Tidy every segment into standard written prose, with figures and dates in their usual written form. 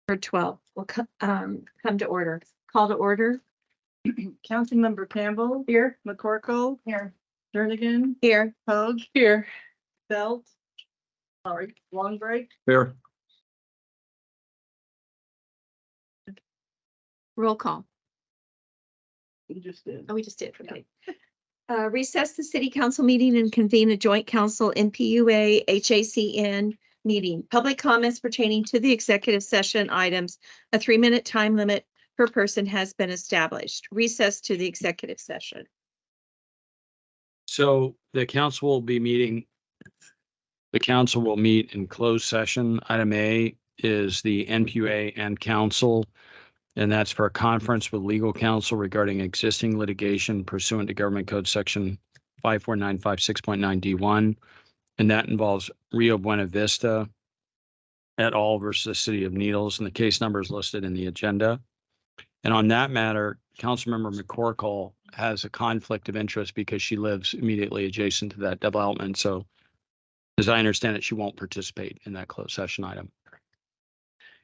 For 12, we'll come to order. Call to order. Councilmember Campbell. Here. McCorkle. Here. Jernigan. Here. Pogue. Here. Belt. Sorry, Long Break. Here. Roll call. We just did. Oh, we just did. Okay. Recess the city council meeting and convene a joint council NPUA HACN meeting. Public comments pertaining to the executive session items. A 3-minute time limit per person has been established. Recess to the executive session. So the council will meet in closed session. Item A is the NPUA and council, and that's for a conference with legal counsel regarding existing litigation pursuant to Government Code Section 54956.9 D1. And that involves Rio Buena Vista et al. Versus the City of Needles, and the case number is listed in the agenda. And on that matter, Councilmember McCorkle has a conflict of interest because she lives immediately adjacent to that development. So as I understand it, she won't participate in that closed session item.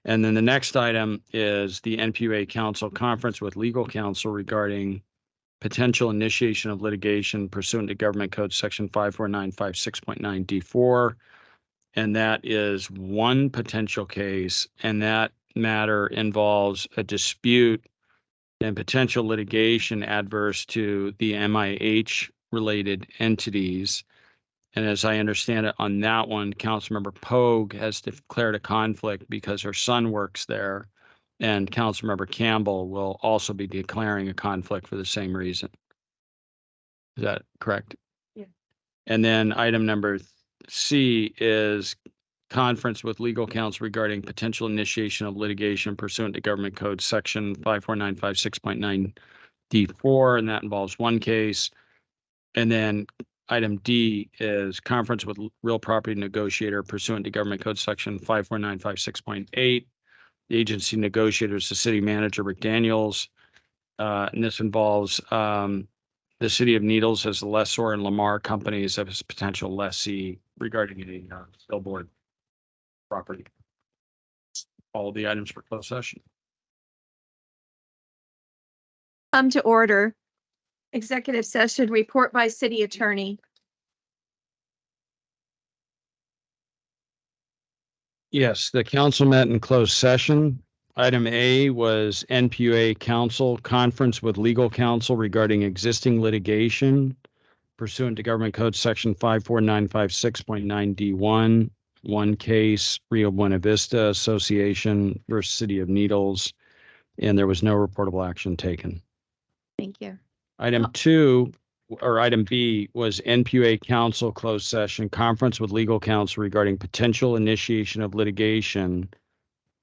And then the next item is the NPUA Council Conference with legal counsel regarding potential initiation of litigation pursuant to Government Code Section 54956.9 D4. And that is one potential case, and that matter involves a dispute and potential litigation adverse to the MIH related entities. And as I understand it, on that one, Councilmember Pogue has declared a conflict because her son works there, and Councilmember Campbell will also be declaring a conflict for the same reason. Is that correct? Yeah. And then item number C is conference with legal counsel regarding potential initiation of litigation pursuant to Government Code Section 54956.9 D4, and that involves one case. And then item D is conference with real property negotiator pursuant to Government Code Section 54956.8. The agency negotiator is the city manager, Rick Daniels. And this involves the City of Needles as the lessor and Lamar Companies as potential lessee regarding a billboard property. All the items for closed session. Come to order. Executive session report by city attorney. Yes, the council met in closed session. Item A was NPUA council conference with legal counsel regarding existing litigation pursuant to Government Code Section 54956.9 D1. One case, Rio Buena Vista Association versus City of Needles, and there was no reportable action taken. Thank you. Item B was NPUA council closed session conference with legal counsel regarding potential initiation of litigation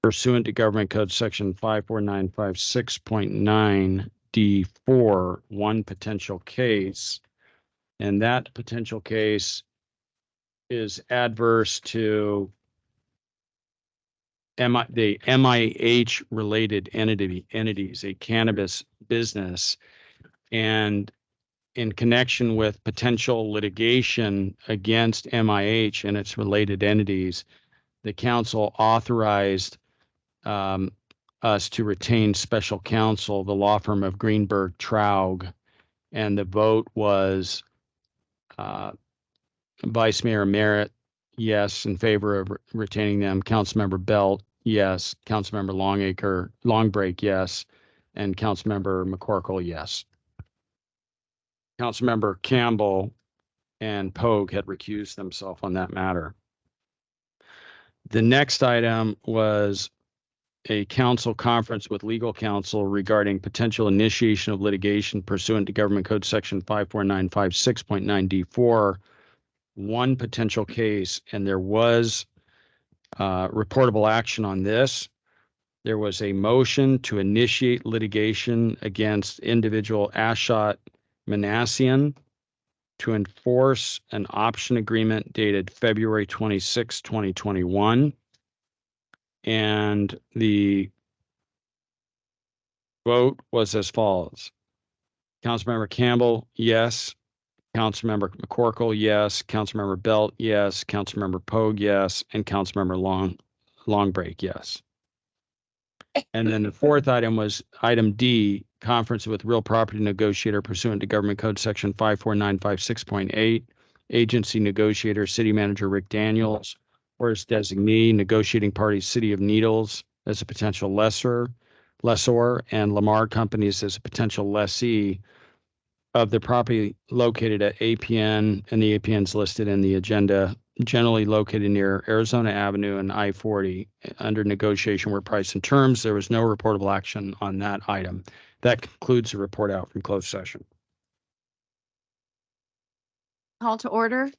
pursuant to Government Code Section 54956.9 D4, one potential case. And that potential case is adverse to the MIH related entities, a cannabis business, and in connection with potential litigation against MIH and its related entities, the council authorized us to retain special counsel, the law firm of Greenberg Traug, and the vote was Vice Mayor Merritt, yes, in favor of retaining them. Councilmember Belt, yes. Councilmember Longbreak, yes. And Councilmember McCorkle, yes. Councilmember Campbell and Pogue had recused themselves on that matter. The next item was a council conference with legal counsel regarding potential initiation of litigation pursuant to Government Code Section 54956.9 D4. One potential case, and there was reportable action on this. There was a motion to initiate litigation against individual Ashot Manassian to enforce an option agreement dated February 26, 2021. And the vote was as follows. Councilmember Campbell, yes. Councilmember McCorkle, yes. Councilmember Belt, yes. Councilmember Pogue, yes. And Councilmember Longbreak, yes. And then the fourth item was item D, conference with real property negotiator pursuant to Government Code Section 54956.8, agency negotiator, city manager Rick Daniels, or his designee, negotiating party, City of Needles as a potential lessor, and Lamar Companies as a potential lessee of the property located at APN, and the APN's listed in the agenda, generally located near Arizona Avenue and I-40, under negotiation where price and terms. There was no reportable action on that item. That concludes the report out from closed session. Call to order.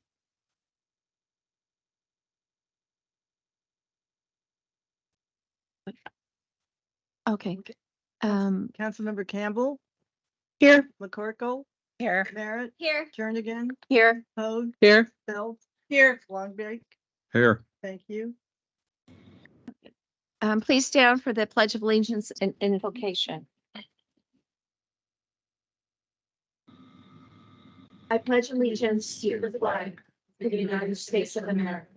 Okay. Councilmember Campbell, Here. McCorkle, Here. Merritt, Here. Jernigan, Here. Hoag, Here. Belt, Here. Longbridge. Here. Thank you. Please stand for the Pledge of Allegiance and invocation. I pledge allegiance to the flag of the United States of America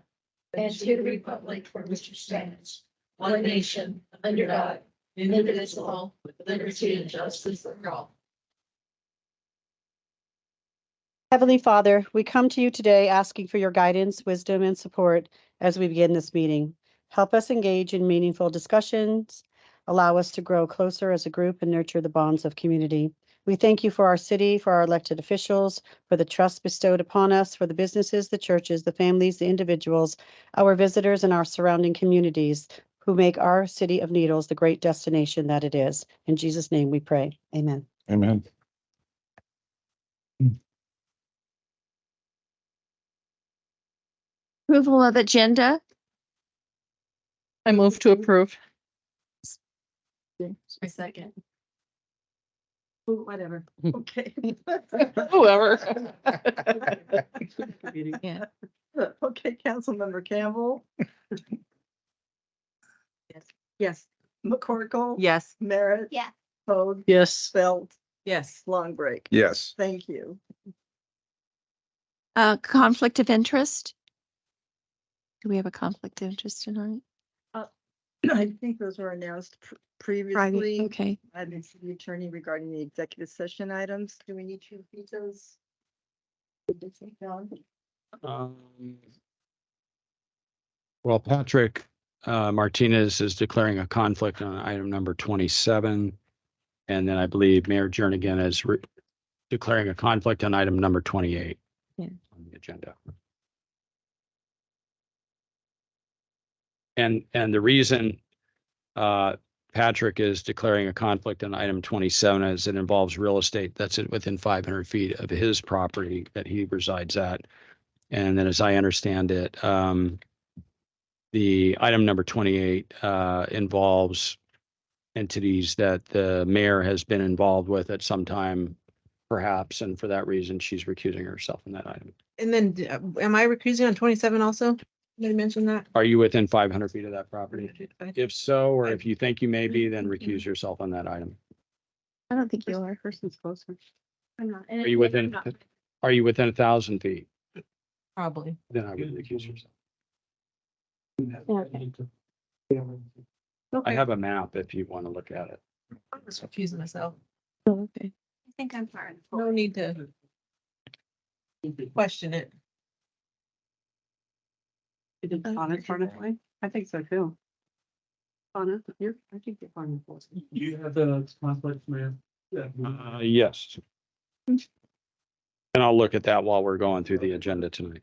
and to the republic for which it stands, one nation, under God, indivisible, with liberty and justice for all. Heavenly Father, we come to you today asking for your guidance, wisdom, and support as we begin this meeting. Help us engage in meaningful discussions, allow us to grow closer as a group, and nurture the bonds of community. We thank you for our city, for our elected officials, for the trust bestowed upon us, for the businesses, the churches, the families, the individuals, our visitors, and our surrounding communities who make our city of Needles the great destination that it is. In Jesus' name we pray. Amen. Amen. Approval of agenda. I move to approve. A second. Whatever. Okay. Whoever. Yeah. Okay, Councilmember Campbell. Yes. Yes. McCorkle. Yes. Merritt. Yeah. Hoag. Yes. Belt, Yes. Longbridge. Yes. Thank you. Conflict of interest. Do we have a conflict of interest tonight? I think those were announced previously. Okay. I didn't see the attorney regarding the executive session items. Do we need to repeat those? Well, Patrick Martinez is declaring a conflict on item number 27. And then I believe Mayor Jernigan is declaring a conflict on item number 28 on the agenda. And the reason Patrick is declaring a conflict on item 27 is it involves real estate that's within 500 feet of his property that he resides at. And then as I understand it, the item number 28 involves entities that the mayor has been involved with at some time, perhaps, and for that reason, she's recusing herself in that item. And then am I recusing on 27 also? Did I mention that? Are you within 500 feet of that property? I- If so, or if you think you may be, then recuse yourself on that item. I don't think you are. Person's closer. I'm not. Are you within 1,000 feet? Probably. Then I would recuse yourself. I have a map if you want to look at it. I'm just confusing myself. Oh, okay. I think I'm fine. No need to question it. Is it Anna far enough away? I think so too. Anna, I think you're far enough away. Do you have the conflict, man? Yeah. Yes. And I'll look at that while we're going through the agenda tonight.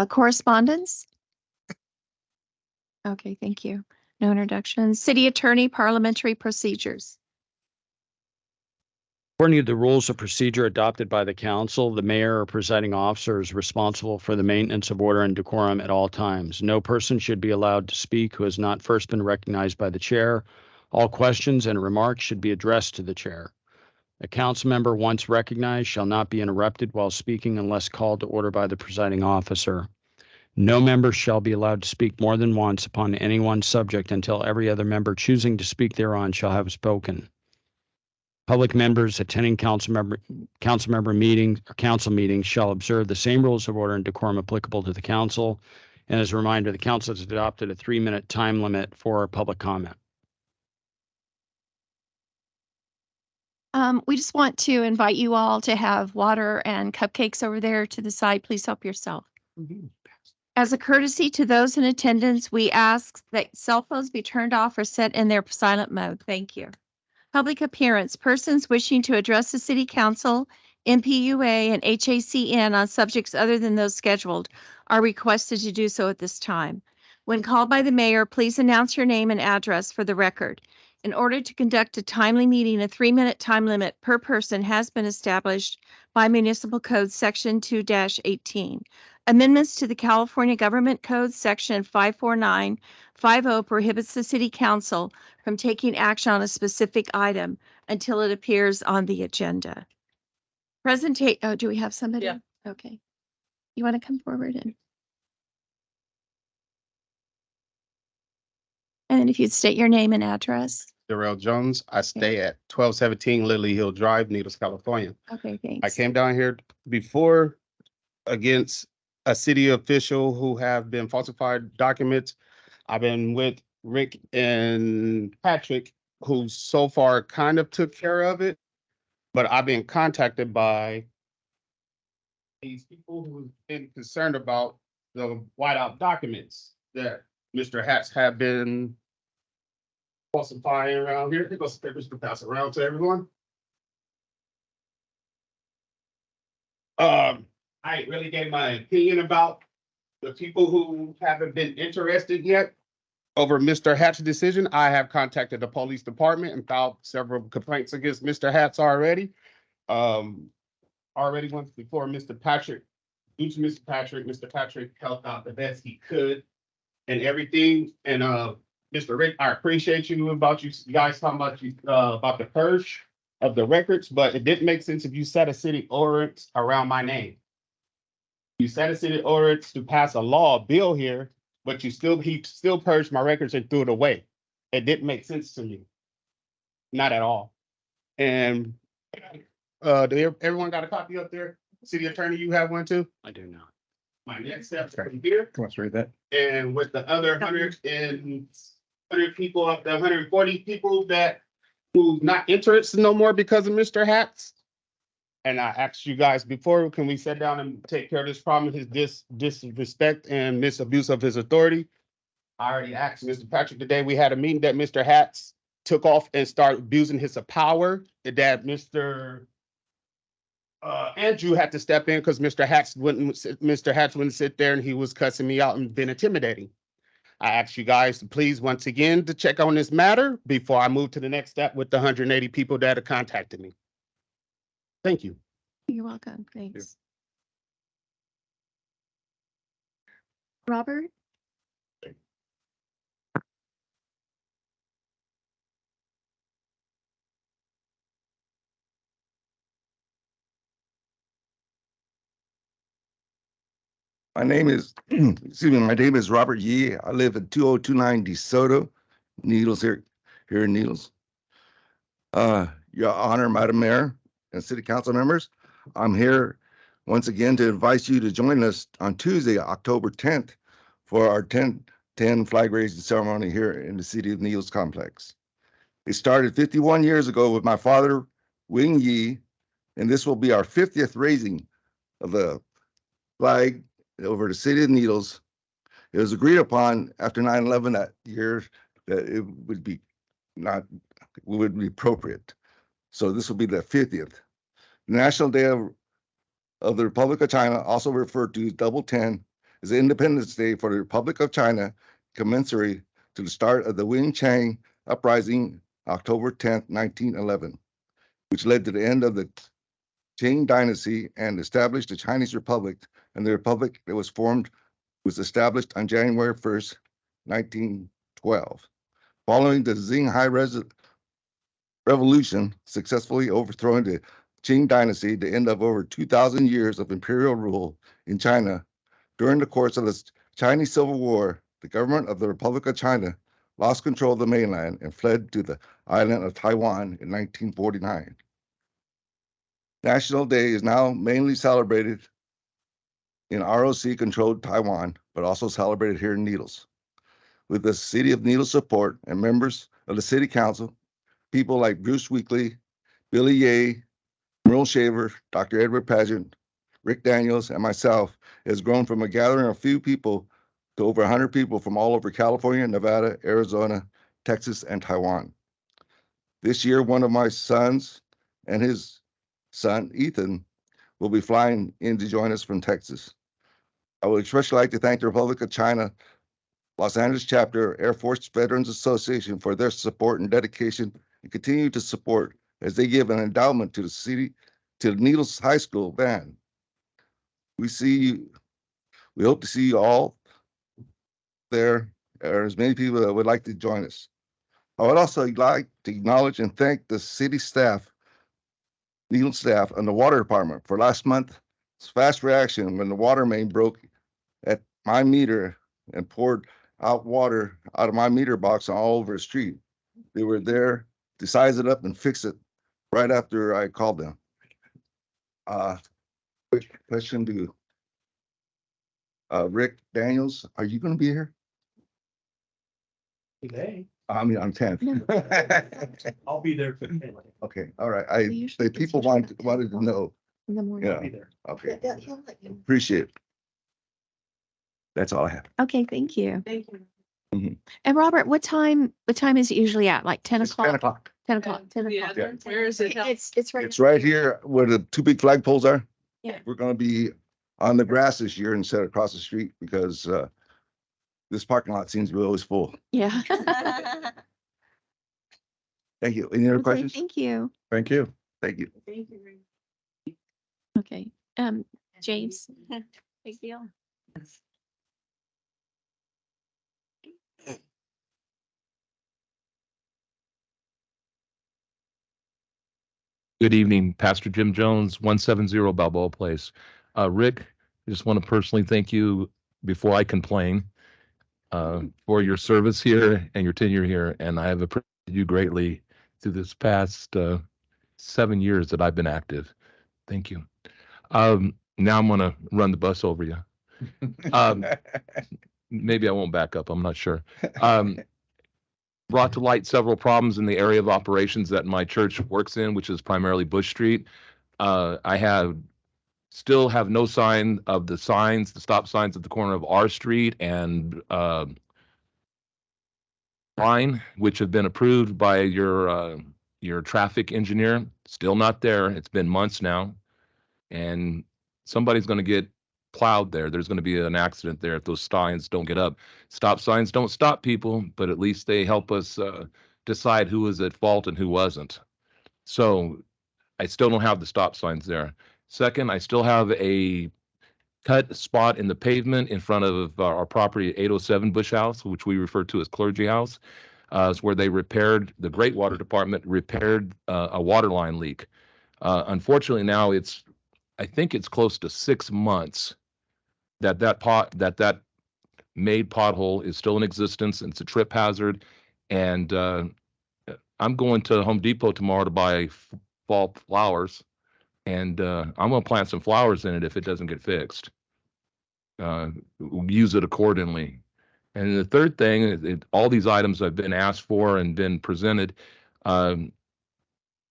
Correspondence? Okay, thank you. No introductions. City Attorney Parliamentary Procedures. According to the rules of procedure adopted by the council, the mayor or presiding officer is responsible for the maintenance of order and decorum at all times. No person should be allowed to speak who has not first been recognized by the chair. All questions and remarks should be addressed to the chair. A council member once recognized shall not be interrupted while speaking unless called to order by the presiding officer. No member shall be allowed to speak more than once upon any one subject until every other member choosing to speak thereon shall have spoken. Public members attending council member meetings or council meetings shall observe the same rules of order and decorum applicable to the council. And as a reminder, the council has adopted a 3-minute time limit for public comment. We just want to invite you all to have water and cupcakes over there to the side. Please help yourself. As a courtesy to those in attendance, we ask that cell phones be turned off or set in their silent mode. Thank you. Public appearance. Persons wishing to address the city council, MPUA, and HACN on subjects other than those scheduled are requested to do so at this time. When called by the mayor, please announce your name and address for the record. In order to conduct a timely meeting, a 3-minute time limit per person has been established by Municipal Code Section 2-18. Amendments to the California Government Code Section 54950 prohibits the city council from taking action on a specific item until it appears on the agenda. Do we have somebody? Yeah. Okay. You want to come forward and then if you'd state your name and address. Darrell Jones. I stay at 1217 Lily Hill Drive, Needles, California. Okay, I thanks. came down here before against a city official who have been falsified documents. I've been with Rick and Patrick, who so far kind of took care of it, but I've been contacted by these people who've been concerned about the whiteout documents that Mr. Hatch have been falsifying around here. Here goes the papers to pass around to everyone. I really gave my opinion about the people who haven't been interested yet over Mr. Hatch's decision. I have contacted the police department and filed several complaints against Mr. Hatch already. Already once before Mr. Patrick, due to Mr. Patrick helped out the best he could and everything. And Mr. Rick, I appreciate you guys talking about the purge of the records, but it didn't make sense if you set a city ordinance around my name. You set a city ordinance to pass a law, a bill here, but he still purged my records and threw it away. It didn't make sense to me. Not at all. And everyone got a copy up there? City attorney, you have one too? I do not. My next step from here. Let's read that. And with the other 100 people up there, 140 people who's not interested no more because of Mr. Hatch. And I asked you guys before, can we sit down and take care of this problem, his disrespect and misabuse of his authority? I already asked Mr. Patrick today. We had a meeting that Mr. Hatch took off and started abusing his power, that Mr. Andrew had to step in because Mr. Hatch wouldn't sit there and he was cussing me out and been intimidating. I ask you guys to please, once again, to check on this matter before I move to the next step with the 180 people that have contacted me. Thank you. You're welcome. Thanks. Robert? My name is, my name is Robert Yee. I live at 2029 DeSoto, Needles here in Needles. Your Honor, Madam Mayor and City Council members, I'm here once again to invite you to join us on Tuesday, October 10th for our 10-10 flag raising ceremony here in the City of Needles complex. It started 51 years ago with my father, Wing Yee, and this will be our 50th raising of the flag over the City of Needles. It was agreed upon after 9/11 that year that it would be appropriate. So this will be the 50th. The National Day of the Republic of China, also referred to as Double 10, is Independence Day for the Republic of China, commensurate to the start of the Wing Chang Uprising, October 10th, 1911, which led to the end of the Qing Dynasty and established the Chinese Republic, and the republic that was formed was established on January 1st, 1912. Following the Xinhai Revolution, successfully overthrowing the Qing Dynasty, the end of over 2,000 years of imperial rule in China, during the course of the Chinese Civil War, the government of the Republic of China lost control of the mainland and fled to the island of Taiwan in 1949. National Day is now mainly celebrated in ROC-controlled Taiwan, but also celebrated here in Needles. With the City of Needles support and members of the City Council, people like Bruce Weekly, Billy Ye, Merle Shaver, Dr. Edward Pageant, Rick Daniels, and myself, has grown from a gathering of few people to over 100 people from all over California, Nevada, Arizona, Texas, and Taiwan. This year, one of my sons and his son, Ethan, will be flying in to join us from Texas. I would especially like to thank the Republic of China, Los Angeles chapter, Air Force Veterans Association for their support and dedication and continue to support as they give an endowment to the city, to the Needles High School band. We hope to see you all there, or as many people that would like to join us. I would also like to acknowledge and thank the city staff, Needles staff, and the water department for last month's fast reaction when the water main broke at my meter and poured out water out of my meter box all over the street. They were there to size it up and fix it right after I called them. Quick question to Rick Daniels, are you going to be here? Today, I mean, on 10th. I'll be there for the Okay, all right. We usually The get people scheduled at 10 wanted to know. In the morning. Yeah, I'll be there. okay, Yeah, he'll let you. appreciate it. That's all I have. Okay, thank you. Thank you. And Robert, what time is it usually at? Like 10 It's 10 o'clock? o'clock. 10 o'clock, 10 Yeah, o'clock. where is it? It's right. It's right here where the two big flagpoles are. Yeah. We're gonna be on the grass this year instead of across the street because this parking lot seems to be always full. Yeah. Thank you. Any other Okay, questions? thank you. Thank you. Thank you. Thank you. Okay, James, big deal. Good evening, Pastor Jim Jones, 170 Balboa Place. Rick, I just want to personally thank you before I complain for your service here and your tenure here. And I have appreciated you greatly through this past 7 years that I've been active. Thank you. Now I'm going to run the bus over you. Maybe I won't back up. I'm not sure. Brought to light several problems in the area of operations that my church works in, which is primarily Bush Street. I still have no sign of the stop signs at the corner of R Street and Line, which have been approved by your traffic engineer. Still not there. It's been months now, and somebody's going to get plowed there. There's going to be an accident there if those signs don't get up. Stop signs don't stop people, but at least they help us decide who was at fault and who wasn't. So I still don't have the stop signs there. Second, I still have a cut spot in the pavement in front of our property at 807 Bush House, which we refer to as Clergy House. It's where the Great Water Department repaired a water line leak. Unfortunately, now I think it's close to 6 months that made pothole is still in existence. And it's a trip hazard. And I'm going to Home Depot tomorrow to buy fall flowers. And I'm going to plant some flowers in it if it doesn't get fixed. Use it accordingly. And the third thing, all these items have been asked for and been presented. Right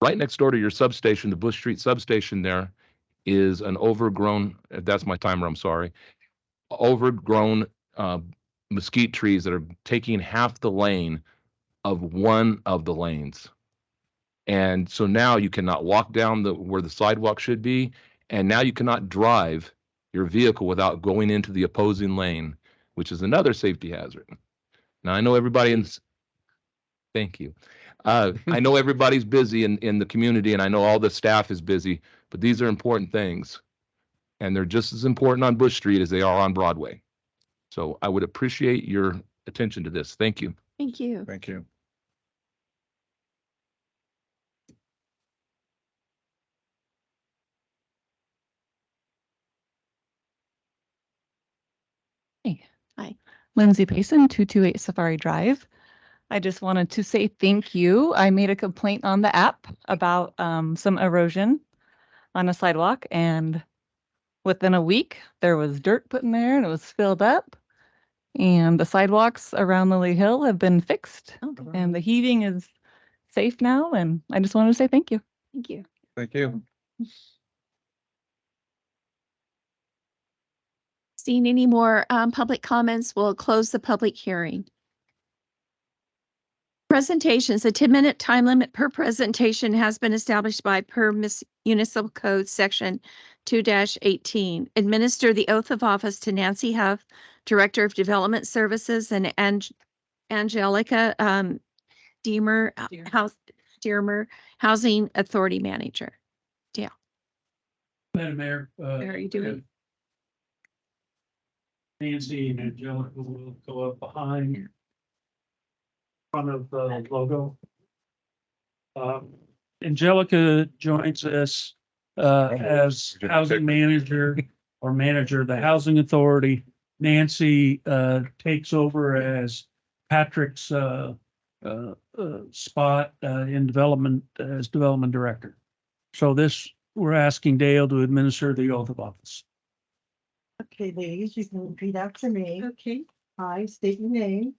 next door to your substation, the Bush Street substation there, is an overgrown, that's my timer, I'm sorry, overgrown mesquite trees that are taking half the lane of one of the lanes. And so now you cannot walk down where the sidewalk should be, and now you cannot drive your vehicle without going into the opposing lane, which is another safety hazard. Now I know thank you. I know everybody's busy in the community, and I know all the staff is busy, but these are important things. And they're just as important on Bush Street as they are on Broadway. So I would appreciate your attention to this. Thank you. Thank you. Thank you. Lindsay Payson, 228 Safari Drive. I just wanted to say thank you. I made a complaint on the app about some erosion on a sidewalk, and within a week there was dirt put in there and it was filled up. And the sidewalks around Lily Hill have been fixed and the heating is safe now. And I just wanted to say thank you. Thank you. Thank you. Seeing any more public comments, we'll close the public hearing. Presentations, a 10-minute time limit per presentation has been established by Municipal Code Section 2-18. Administer the oath of office to Nancy Huff, Director of Development Services, and Angelica Deemer, Housing Authority Manager. Madam Mayor. How are you doing? Nancy and Angelica will go up behind front of the logo. Angelica joins us as housing manager or manager of the housing authority. Nancy takes over as Patrick's spot in development as development director. So we're asking Dale to administer the oath of office. Okay, ladies, you can repeat after me. Okay. I state your name.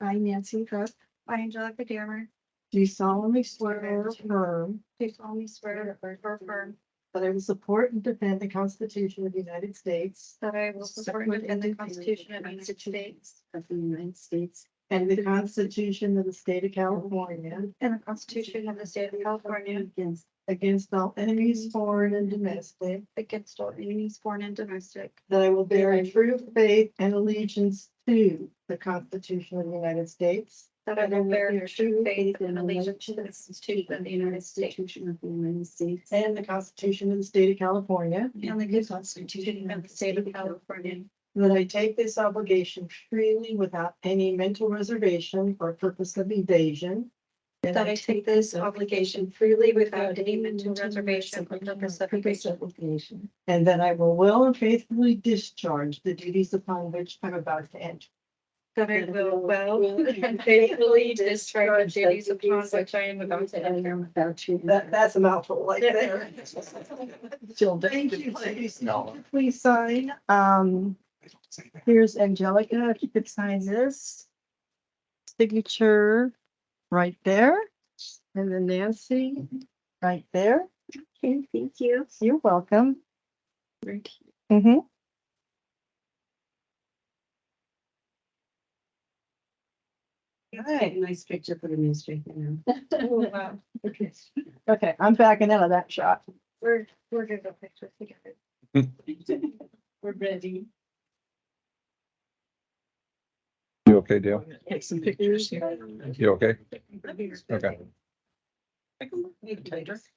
I, Nancy Huff, I, Angelica Dearmer. Do solemnly swear or affirm. do solemnly swear or affirm That I will support and defend the Constitution of the United States. that I will support and defend the Constitution of the United States Of the United States. And the Constitution of the State of California. and the Constitution of the State of California Against all enemies, foreign and domestic. against all enemies, foreign and domestic, That I will bear true faith and allegiance to the Constitution of the United States. that I will bear true faith and allegiance to the Constitution of the United States And the Constitution of the State of California. and the Constitution of the State of California, That I take this obligation freely without any mental reservation or purpose of evasion. that I take this obligation freely without any mental reservation or purpose of evasion, And that I will well and faithfully discharge the duties upon which I'm about to enter. that I will well and faithfully discharge the duties upon which I am about to enter. That's a mouthful right there. Thank you, ladies. Please sign. Here's Angelica, if you could sign this. Signature right there. And then Nancy, right there. Okay, thank you. You're welcome. Right. Mm-hmm. Right. Nice picture for the ministry. Wow. Okay, I'm backing out of that shot. We're gonna go pictures together. We're ready. You okay, Dale? Take some pictures here. You okay? Okay. It's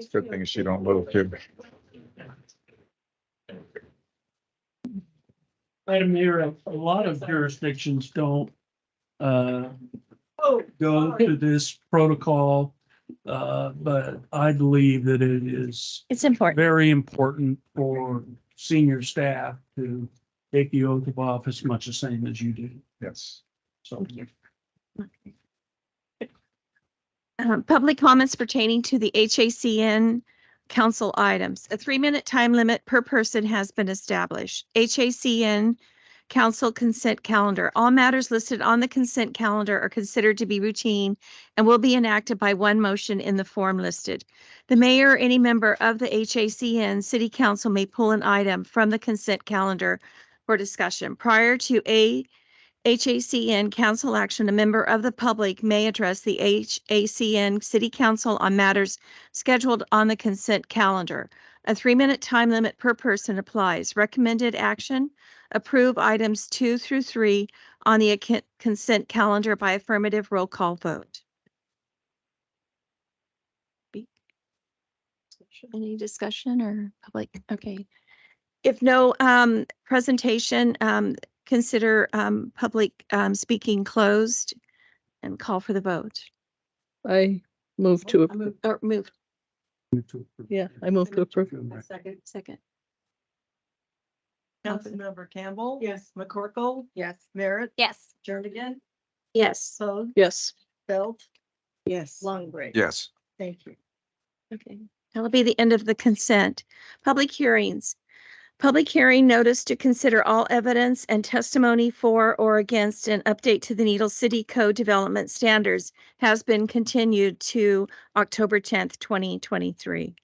a good thing she don't move too. Madam Mayor, a lot of jurisdictions don't go to this protocol. But I believe that it is It's important. very important for senior staff to take the oath of office much the same as you do. Yes. So Public comments pertaining to the HACN council items. A 3-minute time limit per person has been established. HACN council consent calendar. All matters listed on the consent calendar are considered to be routine and will be enacted by one motion in the form listed. The mayor or any member of the HACN city council may pull an item from the consent calendar for discussion. Prior to a HACN council action, a member of the public may address the HACN city council on matters scheduled on the consent calendar. A 3-minute time limit per person applies. Recommended action: approve items 2 through 3 on the consent calendar by affirmative roll call vote. Any discussion or public? Okay. If no presentation, consider public speaking closed and call for the vote. I move to, Or move. yeah, I move to approve. Second. Councilmember Campbell. Yes. McCorkle. Yes. Merritt. Yes. Jernigan. Yes. Vogt. Yes. Belt. Yes. Longbridge. Yes. Thank you. Okay. That'll be the end of the consent. Public hearings. Public hearing notice to consider all evidence and testimony for or against an update to the Needles City Code Development Standards has been continued to October 10th, 2023.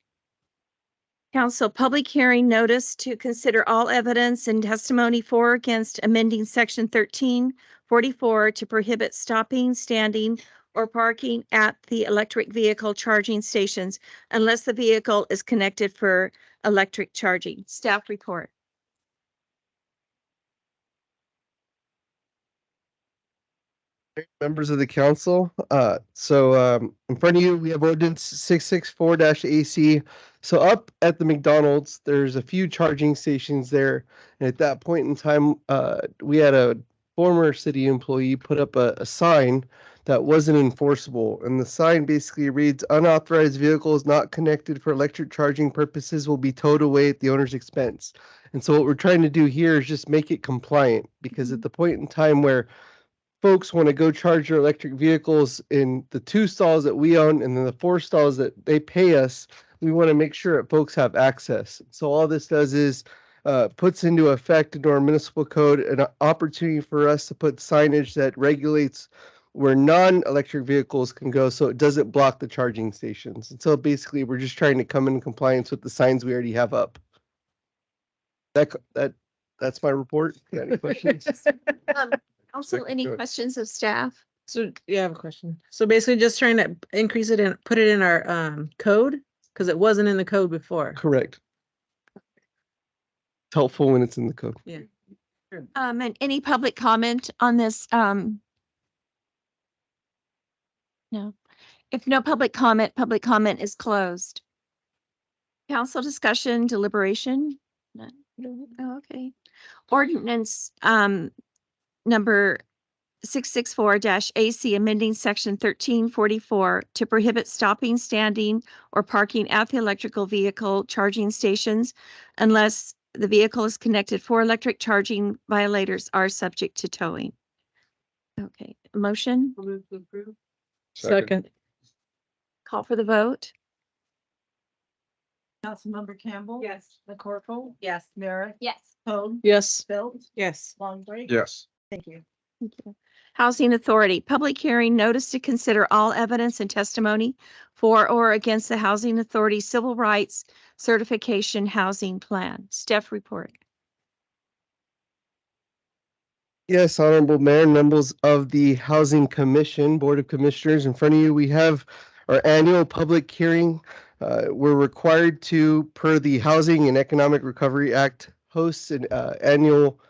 Council, public hearing notice to consider all evidence and testimony for or against amending section 1344 to prohibit stopping, standing, or parking at the electric vehicle charging stations unless the vehicle is connected for electric charging. Staff report. Members of the council, in front of you, we have ordinance 664-AC. So up at the McDonald's, there's a few charging stations there. And at that point in time, we had a former city employee put up a sign that wasn't enforceable. And the sign basically reads, unauthorized vehicles not connected for electric charging purposes will be towed away at the owner's expense. And so what we're trying to do here is just make it compliant, because at the point in time where folks want to go charge their electric vehicles in the 2 stalls that we own and then the 4 stalls that they pay us, we want to make sure that folks have access. So all this does is puts into effect into our municipal code an opportunity for us to put signage that regulates where non-electric vehicles can go, so it doesn't block the charging stations. And so basically, we're just trying to come in compliance with the signs we already have up. That's my report. Got any questions? Also, any Good. questions of staff? So, yeah, I have a question. So basically just trying to increase it and put it in our code, because it wasn't in the code before. Correct. It's helpful when it's in the code. Yeah. And any public comment on this? No. If no public comment is closed. Council discussion, deliberation? None. Oh, okay. Ordinance, number 664-AC, amending section 1344 to prohibit stopping, standing, or parking at the electrical vehicle charging stations unless the vehicle is connected for electric charging. Violators are subject to towing. Okay, motion, Second. call for the vote. Councilmember Campbell. Yes. McCorkle. Yes. Merrick. Yes. Cone. Yes. Bill. Yes. Longbridge. Yes. Thank you. Thank you. Housing Authority, public hearing notice to consider all evidence and testimony for or against the Housing Authority Civil Rights Certification Housing Plan. Staff report. Yes, Honorable Mayor and members of the Housing Commission, Board of Commissioners, in front of you, we have our annual public hearing. We're required to, per the Housing and Economic Recovery Act, host an annual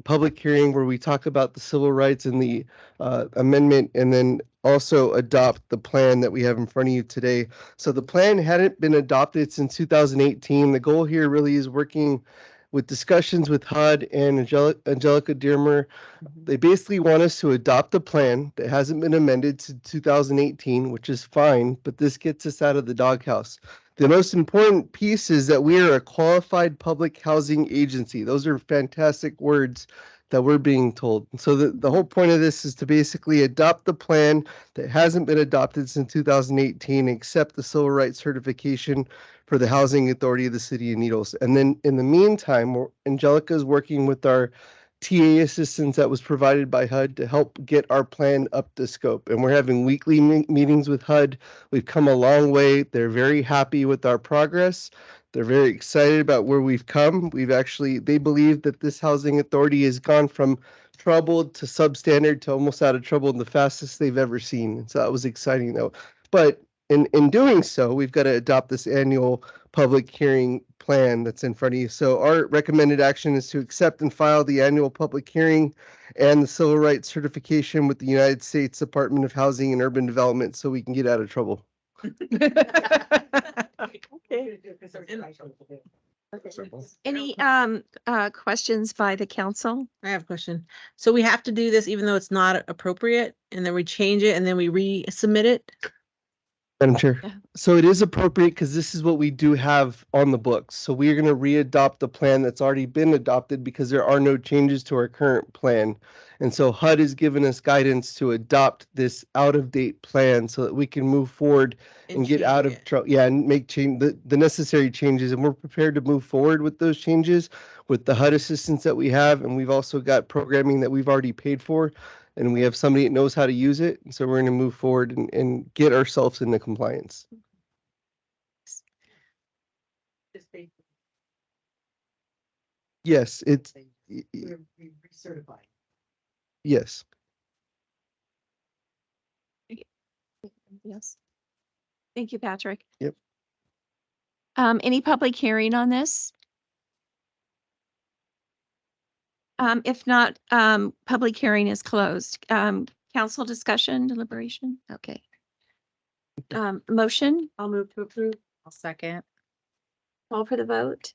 public hearing where we talk about the civil rights and the amendment, and then also adopt the plan that we have in front of you today. So the plan hadn't been adopted since 2018. The goal here really is working with discussions with HUD and Angelica Dearmer. They basically want us to adopt a plan that hasn't been amended to 2018, which is fine, but this gets us out of the doghouse. The most important piece is that we are a qualified public housing agency. Those are fantastic words that we're being told. So the whole point of this is to basically adopt the plan that hasn't been adopted since 2018, accept the civil rights certification for the Housing Authority of the City of Needles. And then in the meantime, Angelica is working with our TA assistance that was provided by HUD to help get our plan up to scope. And we're having weekly meetings with HUD. We've come a long way. They're very happy with our progress. They're very excited about where we've come. They believe that this housing authority has gone from troubled to substandard to almost out of trouble in the fastest they've ever seen. So that was exciting though. But in doing so, we've got to adopt this annual public hearing plan that's in front of you. So our recommended action is to accept and file the annual public hearing and the civil rights certification with the United States Department of Housing and Urban Development so we can get out of trouble. Any questions by the council? I have a question. So we have to do this even though it's not appropriate, and then we change it and then we resubmit it? Madam Chair. Yeah. So it is appropriate because this is what we do have on the books. So we are going to re-adopt the plan that's already been adopted because there are no changes to our current plan. And so HUD has given us guidance to adopt this out-of-date plan so that we can move forward and get out of trouble. Yeah, and make change the necessary changes. And we're prepared to move forward with those changes with the HUD assistance that we have. And we've also got programming that we've already paid for. And we have somebody that knows how to use it. So we're going to move forward and get ourselves into compliance. Yes, it's Recertified. yes. Yes. Thank you, Patrick. Yep. Any public hearing on this? If not, public hearing is closed. Council discussion, deliberation? Okay. Motion, I'll move to approve. I'll second. call for the vote?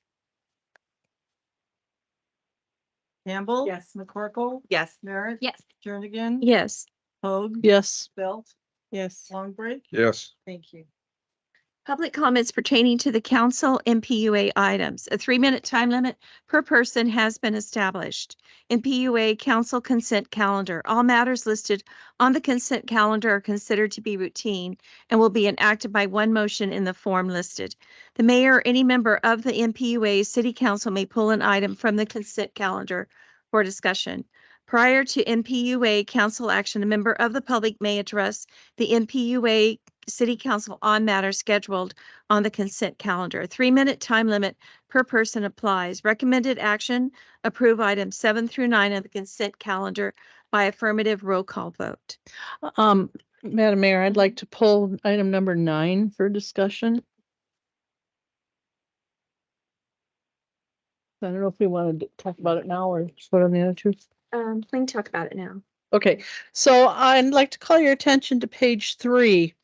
Campbell. Yes. McCorkle. Yes. Merritt. Yes. Jernigan. Yes. Hoag. Yes. Belt. Yes. Long break. Yes. Thank you. Public comments pertaining to the council MPUA items. A 3-minute time limit per person has been established. MPUA council consent calendar. All matters listed on the consent calendar are considered to be routine and will be enacted by one motion in the form listed. The mayor or any member of the MPUA city council may pull an item from the consent calendar for discussion. Prior to MPUA council action, a member of the public may address the MPUA City Council on matters scheduled on the consent calendar. A 3-minute time limit per person applies. Recommended action, approve items 7 through 9 of the consent calendar by affirmative roll call vote. Madam Mayor, I'd like to pull item number 9 for discussion. I don't know if we wanted to talk about it now or just put on the other two. We can talk about it now. Okay, so I'd like to call your attention to page 3.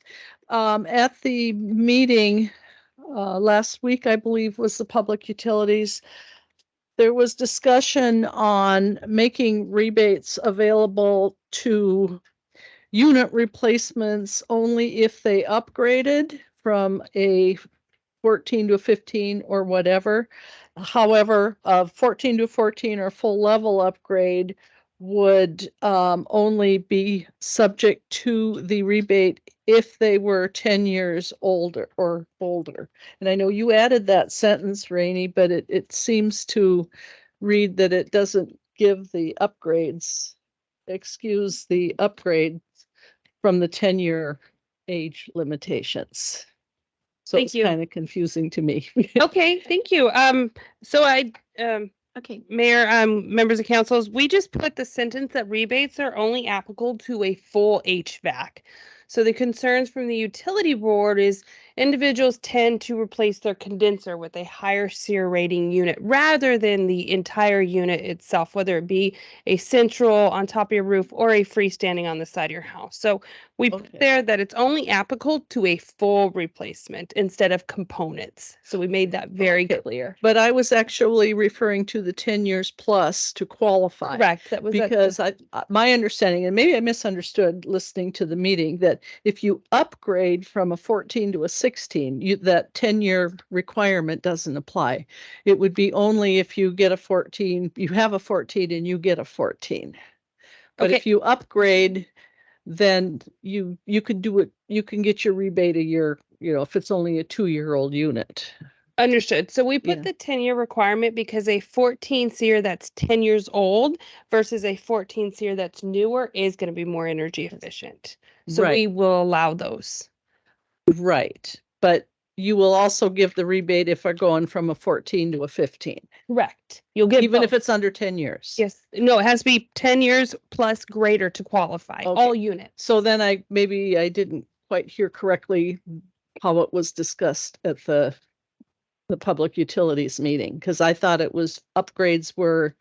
At the meeting last week, I believe, was the public utilities. There was discussion on making rebates available to unit replacements only if they upgraded from a 14 to 15 or whatever. However, 14 to 14 or full level upgrade would only be subject to the rebate if they were 10 years older or older. And I know you added that sentence, Rainey, but it seems to read that it doesn't give the upgrades, excuse the upgrade from the 10-year age limitations. So Thank it's you. kind of confusing to me. Okay, thank you. So Okay. Mayor, members of councils, we just put the sentence that rebates are only applicable to a full HVAC. So the concerns from the utility board is individuals tend to replace their condenser with a higher SEER rating unit rather than the entire unit itself, whether it be a central on top of your roof or a freestanding on the side of your house. So we put Okay. there that it's only applicable to a full replacement instead of components. So we made that very Okay. clear. But I was actually referring to the 10 years plus to qualify. Correct. That was Because my understanding, and maybe I misunderstood listening to the meeting, that if you upgrade from a 14 to a 16, that 10-year requirement doesn't apply. It would be only if you get a 14, you have a 14 and you get a 14. But if Okay. you upgrade, then you could do it, you can get your rebate a year, if it's only a 2-year-old unit. Understood. So we put Yeah. the 10-year requirement because a 14 SEER that's 10 years old versus a 14 SEER that's newer is going to be more energy efficient. So Right. we will allow those. Right, but you will also give the rebate if we're going from a 14 to a 15, Correct. You'll get even if both. it's under 10 years. Yes. No, it has to be 10 years plus greater to qualify. Okay. All units. So then maybe I didn't quite hear correctly how it was discussed at the public utilities meeting, because I thought it was upgrades were,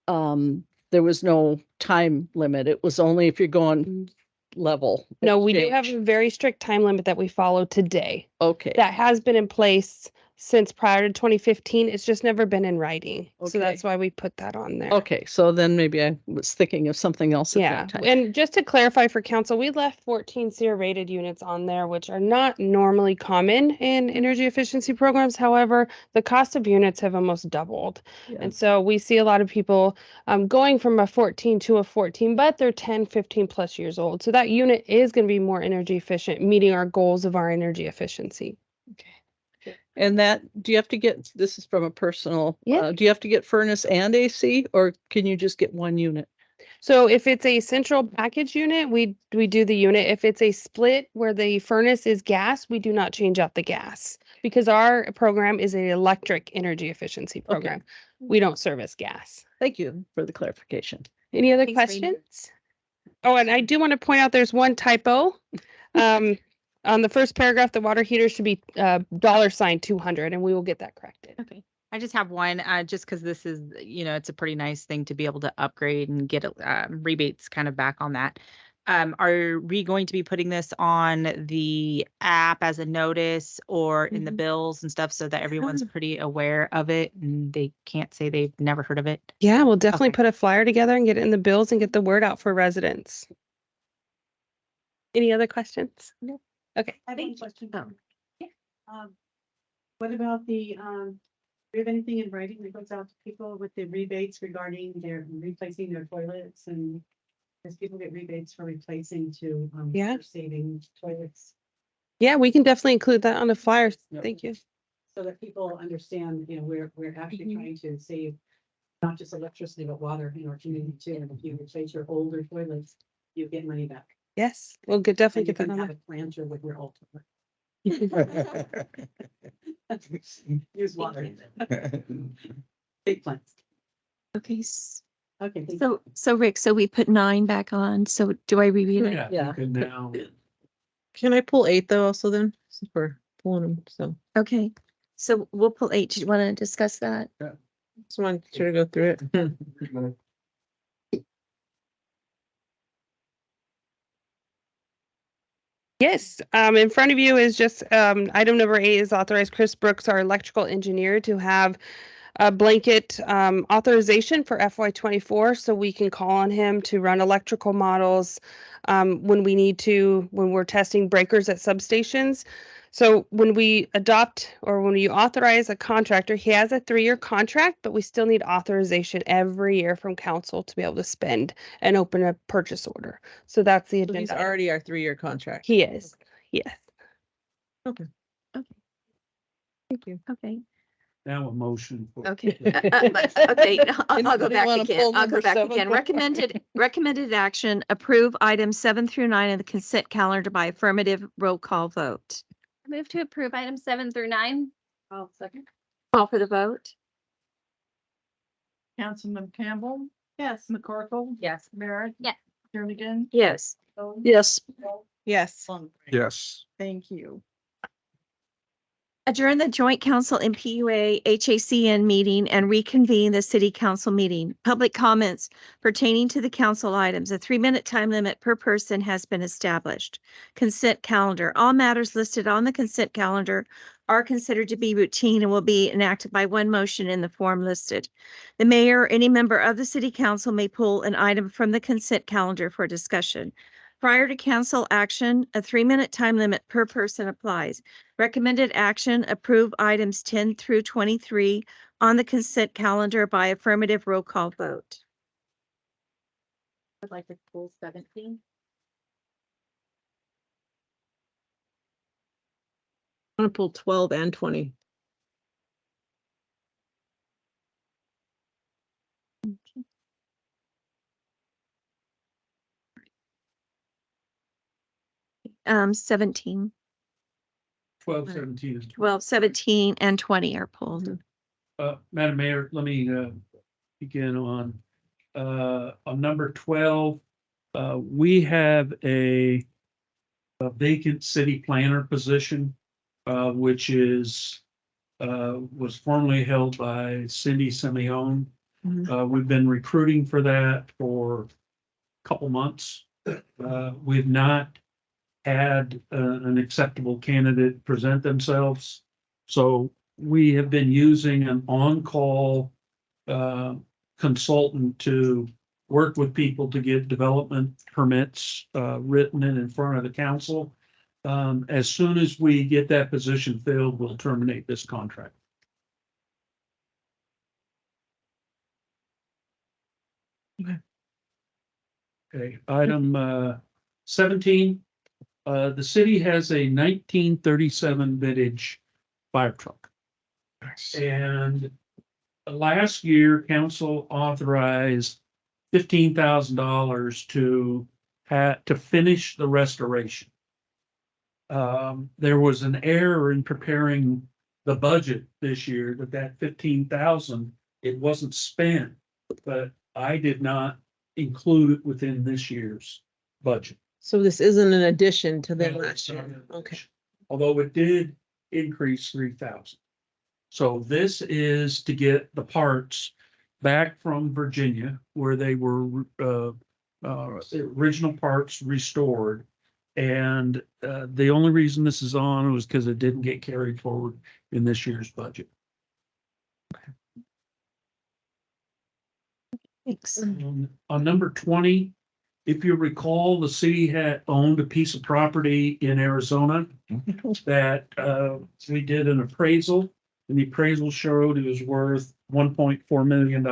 there was no time limit. It was only if you're going level. No, we do have exchange. a very strict time limit that we follow today. Okay. That has been in place since prior to 2015. It's just never been in writing. So Okay. that's why we put that on there. Okay, so then maybe I was thinking of something else. At Yeah, that time. and just to clarify for council, we left 14 SEER rated units on there, which are not normally common in energy efficiency programs. However, the cost of units have almost doubled. Yeah. And so we see a lot of people going from a 14 to a 14, but they're 10, 15 plus years old. So that unit is going to be more energy efficient, meeting our goals of our energy efficiency. And that, do you have to get, this is from a personal, Yeah. do you have to get furnace and AC, or can you just get one unit? So if it's a central package unit, we do the unit. If it's a split where the furnace is gas, we do not change out the gas because our program is an electric energy efficiency program. We don't service gas. Thank you for the clarification. Any other Thanks, Rainey. questions? Oh, and I do want to point out there's one typo. On the first paragraph, the water heater should be $200, and we will get that corrected. Okay. I just have one, just because this is, it's a pretty nice thing to be able to upgrade and get rebates kind of back on that. Are we going to be putting this on the app as a notice or in the bills and stuff so that everyone's pretty aware of it and they can't say they've never heard of it? Yeah, we'll definitely Okay. put a flyer together and get it in the bills and get the word out for residents. Any other questions? No. Okay. I have one Thank you. question. What about the, do we have anything in writing that goes out to people with the rebates regarding their replacing their toilets and does people get rebates for replacing to, Yeah. for saving toilets? Yeah, we can definitely include that on the flyer. Yep. Thank you. So that people understand, we're actually trying to save not just electricity, but water in our community too. And if you replace your older toilets, you get money back. Yes, we'll definitely And you get that can on have there. a planter with your old toilet. Use water. Big plants. Okay, Okay. thank you. so Rick, so we put 9 back on. So do I reread it? Yeah, Yeah. you can now. Can I pull 8 though also then? Since we're pulling them, so Okay, so we'll pull 8. Do you want to discuss that? just wanted to go through it. Yes, in front of you is just item number 8 is authorized Chris Brooks, our electrical engineer, to have a blanket authorization for FY24, so we can call on him to run electrical models when we need to, when we're testing breakers at substations. So when we adopt or when you authorize a contractor, he has a 3-year contract, but we still need authorization every year from council to be able to spend and open a purchase order. So that's the So agenda. he's item. already our 3-year contract. He is, yes. Okay. Okay. Thank you. Okay. Now a motion. for- Okay. Okay, I'll go Anybody back wanna again. pull I'll go number back 7? again. Recommended action, approve items 7 through 9 in the consent calendar by affirmative roll call vote. Move to approve items 7 through 9. I'll second. Call for the vote. Councilman Campbell, Yes. McCorkle, Yes. Merritt. Yes. Jernigan. Yes. Yes. Yes. Yes. Thank you. Adjourn the joint council MPUA HACN meeting and reconvene the city council meeting. Public comments pertaining to the council items. A 3-minute time limit per person has been established. Consent calendar. All matters listed on the consent calendar are considered to be routine and will be enacted by one motion in the form listed. The mayor or any member of the city council may pull an item from the consent calendar for discussion. Prior to council action, a 3-minute time limit per person applies. Recommended action, approve items 10 through 23 on the consent calendar by affirmative roll call vote. I'd like to pull 17. I'm gonna pull 12 and 20. Um, 17, 12, 17 is 12, 17, and 20 are pulled. Madam Mayor, let me begin on number 12. We have a vacant city planner position, which was formerly held by Cindy Simeone. We've been recruiting for that for a couple months. We've not had an acceptable candidate present themselves. So we have been using an on-call consultant to work with people to get development permits written and in front of the council. As soon as we get that position filled, we'll terminate this contract. Okay, item 17. The city has a 1937 vintage fire truck. And last year, council authorized $15,000 to finish the restoration. There was an error in preparing the budget this year that 15,000, it wasn't spent, but I did not include it within this year's budget. So this isn't an addition to the last year. Okay. Although it did increase 3,000. So this is to get the parts back from Virginia where they were the original parts restored. And the only reason this is on was because it didn't get carried forward in this year's budget. Thanks. On number 20, if you recall, the city had owned a piece of property in Arizona that we did an appraisal, and the appraisal showed it was worth $1.4 million.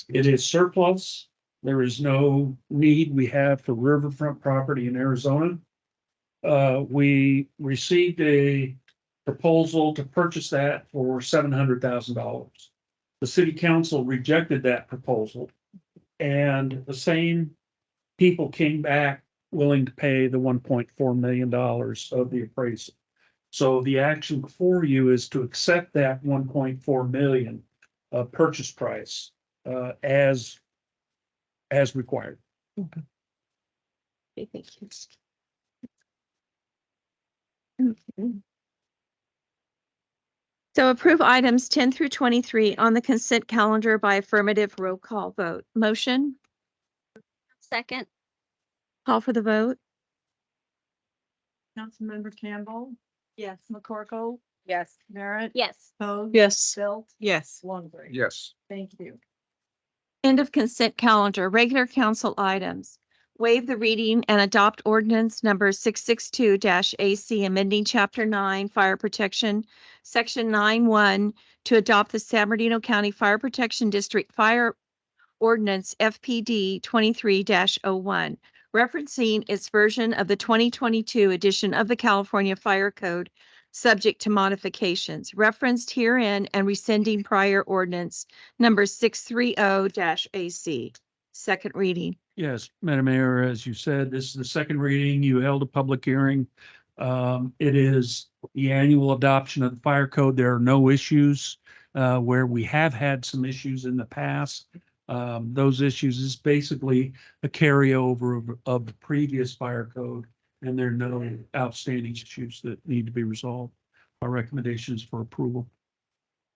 It is surplus. There is no need we have for riverfront property in Arizona. We received a proposal to purchase that for $700,000. The city council rejected that proposal, and the same people came back willing to pay the $1.4 million of the appraisal. So the action before you is to accept that 1.4 million purchase price as required. Okay, thank you. Okay. So approve items 10 through 23 on the consent calendar by affirmative roll call vote. Motion, Second. call for the vote. Councilmember Campbell. Yes. McCorkle. Yes. Merritt. Yes. Hoag. Yes. Bilt. Yes. Longbridge. Yes. Thank you. End of consent calendar. Regular council items. Waive the reading and adopt ordinance number 662-AC, amending chapter 9 fire protection, section 9.1, to adopt the San Bernardino County Fire Protection District Fire Ordinance FPD 23-01, referencing its version of the 2022 edition of the California Fire Code, subject to modifications referenced herein and rescinding prior ordinance number 630-AC. Second reading. Yes, Madam Mayor, as you said, this is the second reading. You held a public hearing. It is the annual adoption of the fire code. There are no issues where we have had some issues in the past. Those issues is basically a carryover of the previous fire code, and there are no outstanding issues that need to be resolved. Our recommendations for approval.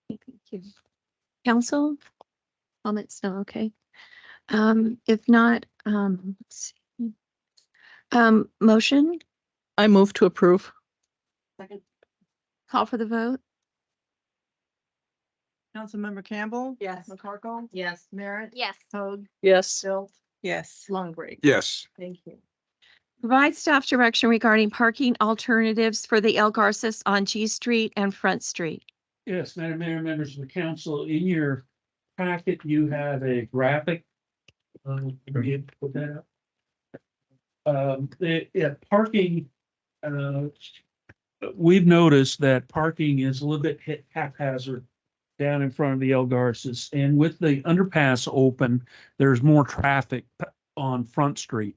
Thank you. Council, comments? No, okay. If not, let's see. Motion, I move to approve. Second. call for the vote. Councilmember Campbell. Yes. McCorkle. Yes. Merritt. Yes. Hoag. Yes. Bilt. Yes. Longbridge. Yes. Thank you. Provide staff direction regarding parking alternatives for the El Garces on G Street and Front Street. Yes, Madam Mayor, members of the council, in your packet, you have a graphic. Can you put that up? Parking, we've noticed that parking is a little bit haphazard down in front of the El Garces, and with the underpass open, there's more traffic on Front Street.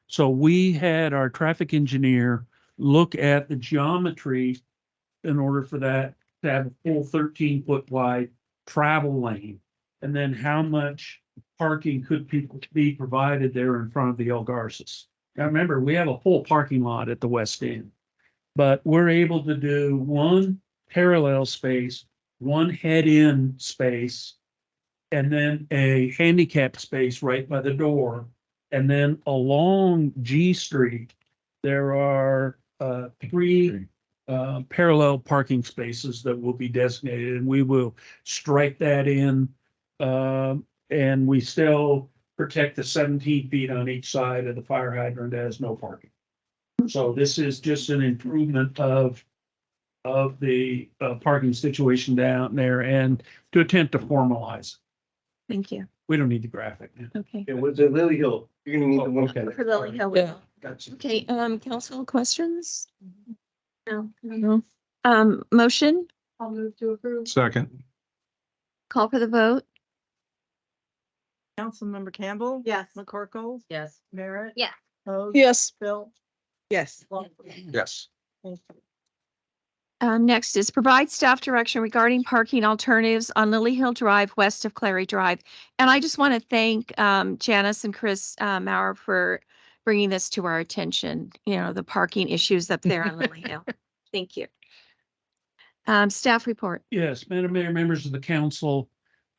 So we had our traffic engineer look at the geometry in order for that to have a full 13-foot wide travel lane. And then how much parking could people be provided there in front of the El Garces? Now, remember, we have a full parking lot at the west end, but we're able to do one parallel space, one head-in space, and then a handicap space right by the door. And then along G Street, there are three parallel parking spaces that will be designated, and we will strike that in. And we still protect the 17 feet on each side of the fire hydrant as no parking. So this is just an improvement of the parking situation down there and to attempt to formalize. Thank you. We don't need the graphic. Okay. It was a Lily Hill. You're gonna need the one. Okay. For Lily Hill. Yeah. Gotcha. Okay, council questions? No. No. Motion, I'll move to approve. Second. call for the vote. Councilmember Campbell. Yes. McCorkle. Yes. Merritt. Yeah. Hoag. Yes. Bill. Yes. Yes. Next is provide staff direction regarding parking alternatives on Lily Hill Drive west of Clary Drive. And I just want to thank Janice and Chris Maurer for bringing this to our attention, you know, the parking issues up there on Lily Hill. Thank you. Staff report. Yes, Madam Mayor, members of the council,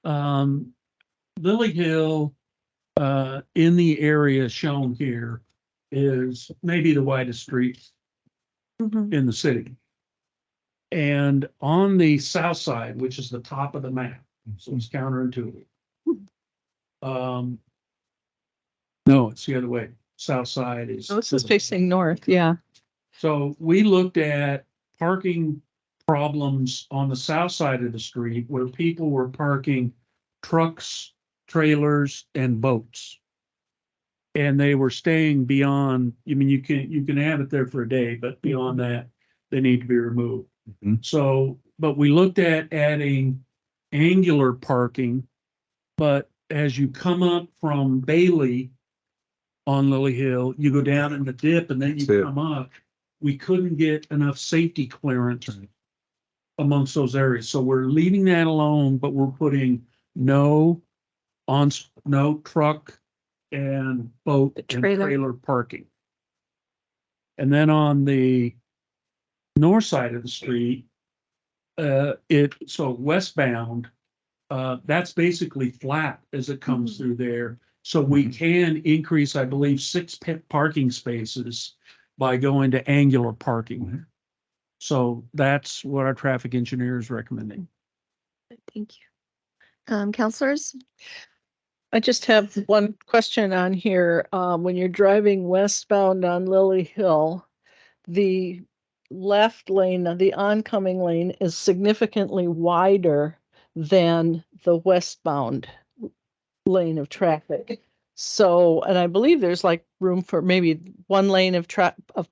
Lily Hill, in the area shown here is maybe the widest street in the city. And on the south side, which is the top of the map, so it's counterintuitive. No, it's the other way. South side is. Oh, this is facing north. Yeah. So we looked at parking problems on the south side of the street where people were parking trucks, trailers, and boats. And they were staying beyond, I mean, you can have it there for a day, but beyond that, they need to be removed. So, but we looked at adding angular parking, but as you come up from Bailey on Lily Hill, you go down in the dip and then you come up. We couldn't get enough safety clearance amongst those areas. So we're leaving that alone, but we're putting no truck and boat and trailer parking. And then on the north side of the street, so westbound, that's basically flat as it comes through there. So we can increase, I believe, 6 parking spaces by going to angular parking. So that's what our traffic engineer is recommending. Thank you. Counselors? I just have one question on here. When you're driving westbound on Lily Hill, the left lane, the oncoming lane is significantly wider than the westbound lane of traffic. So, and I believe there's like room for maybe one lane of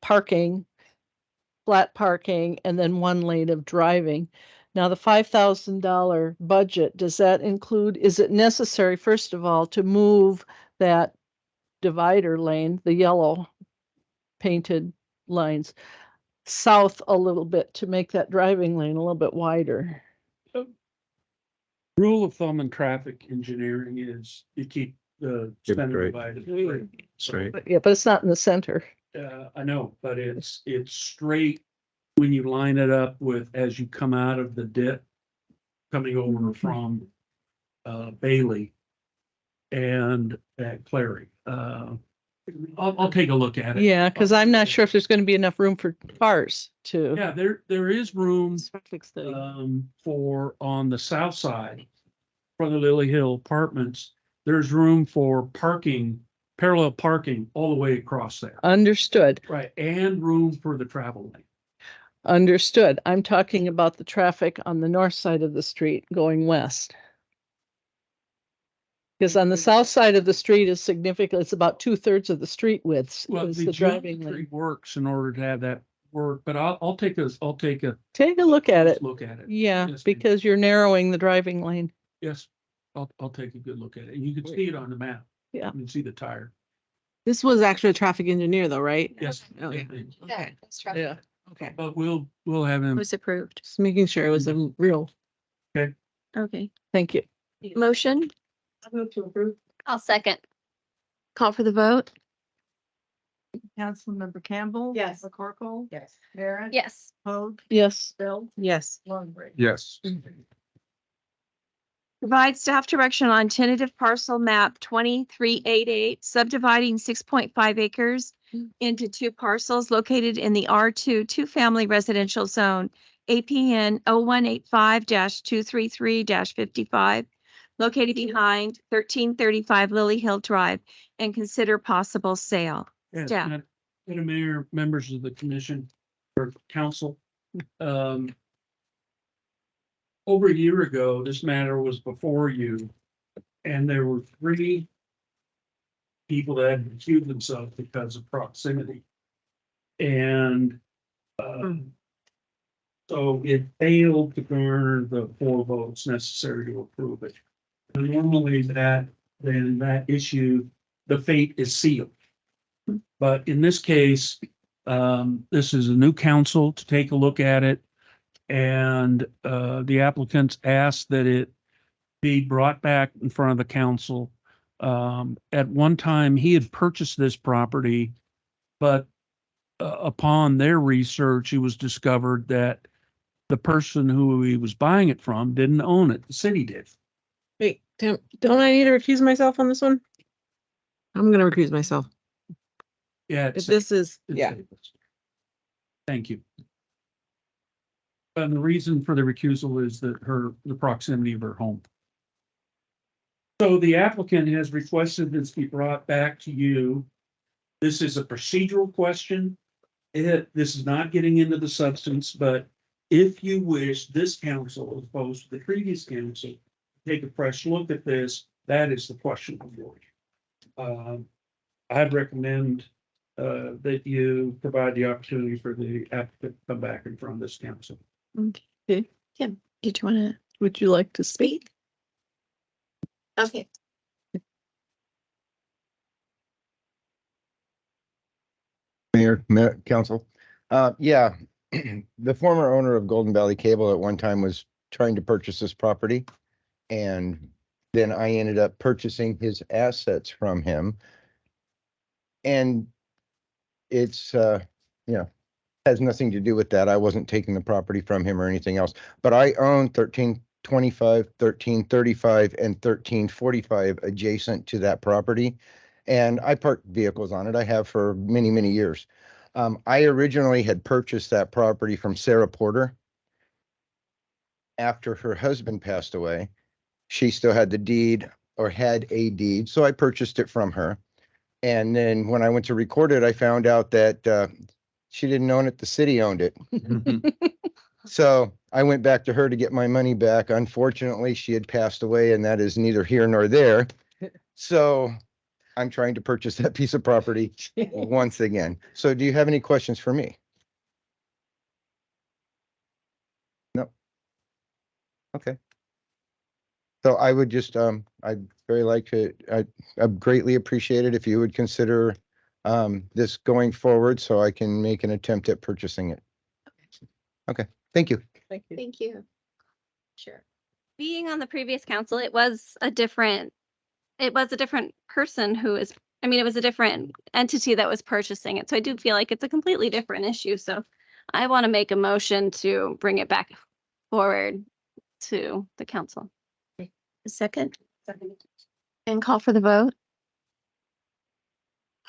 parking, flat parking, and then one lane of driving. Now, the $5,000 budget, does that include, is it necessary, first of all, to move that divider lane, the yellow painted lines, south a little bit to make that driving lane a little bit wider? Rule of thumb in traffic engineering is you keep the center divided. Straight. But yeah, but it's not in the center. I know, but it's straight when you line it up with, as you come out of the dip, coming over from Bailey and at Clary. I'll take a look at it. Yeah, because I'm not sure if there's going to be enough room for cars to. Yeah, there is room Traffic study. for on the south side for the Lily Hill Apartments. There's room for parking, parallel parking all the way across there. Understood. Right, and room for the travel lane. Understood. I'm talking about the traffic on the north side of the street going west. Because on the south side of the street is significant, it's about 2/3 of the street width Well, is the the driving geometry lane. works in order to have that work, but I'll take a Take a look at it. look at it. Yeah, Yes, ma'am. because you're narrowing the driving lane. Yes, I'll take a good look at it. You can see it on the map. Yeah. You can see the tire. This was actually a traffic engineer though, right? Yes. Oh, yeah. Yeah. Yeah. Okay. But we'll have him. Was approved. Just making sure it was a real. Okay. Thank you. Motion, I'll move to approve. I'll second. call for the vote. Councilmember Campbell. Yes. McCorkle. Yes. Merritt. Yes. Hoag. Yes. Bill. Yes. Longbridge. Yes. Provide staff direction on tentative parcel map 2388, subdividing 6.5 acres into two parcels located in the R2 two-family residential zone, APN 0185-233-55, located behind 1335 Lily Hill Drive, and consider possible sale. Yes, Staff. Madam Mayor, members of the commission or council. Over a year ago, this matter was before you, and there were 3 people that had recused themselves because of proximity. And so it failed to garner the 4 votes necessary to approve it. And normally then that issue, the fate is sealed. But in this case, this is a new council to take a look at it. And the applicants asked that it be brought back in front of the council. At one time, he had purchased this property, but upon their research, it was discovered that the person who he was buying it from didn't own it. The city did. Wait, don't I need to recuse myself on this one? I'm gonna recuse myself. Yeah. If this is, it's- yeah. Thank you. And the reason for the recusal is that the proximity of her home. So the applicant has requested this be brought back to you. This is a procedural question. This is not getting into the substance, but if you wish, this council, as opposed to the previous council, take a fresh look at this, that is the question before you. I'd recommend that you provide the opportunity for the applicant to come back in front of this council. Okay. Kim, did you want to Would you like to speak? speak? Okay. Mayor, council. Yeah, the former owner of Golden Valley Cable at one time was trying to purchase this property. And then I ended up purchasing his assets from him. And it's, has nothing to do with that. I wasn't taking the property from him or anything else, but I own 1325, 1335, and 1345 adjacent to that property. And I park vehicles on it. I have for many, many years. I originally had purchased that property from Sarah Porter. After her husband passed away, she still had the deed or had a deed, so I purchased it from her. And then when I went to record it, I found out that she didn't own it, the city owned it. So I went back to her to get my money back. Unfortunately, she had passed away, and that is neither here nor there. So I'm trying to purchase that piece of property once again. So do you have any questions for me? No. Okay. So I would just, I'd very like to, I'd greatly appreciate it if you would consider this going forward so I can make an attempt at purchasing it. Okay, thank you. Thank you. Thank you. Sure. Being on the previous council, it was a different person who is, I mean, it was a different entity that was purchasing it. So I do feel like it's a completely different issue. So I want to make a motion to bring it back forward to the council. A second? And call for the vote?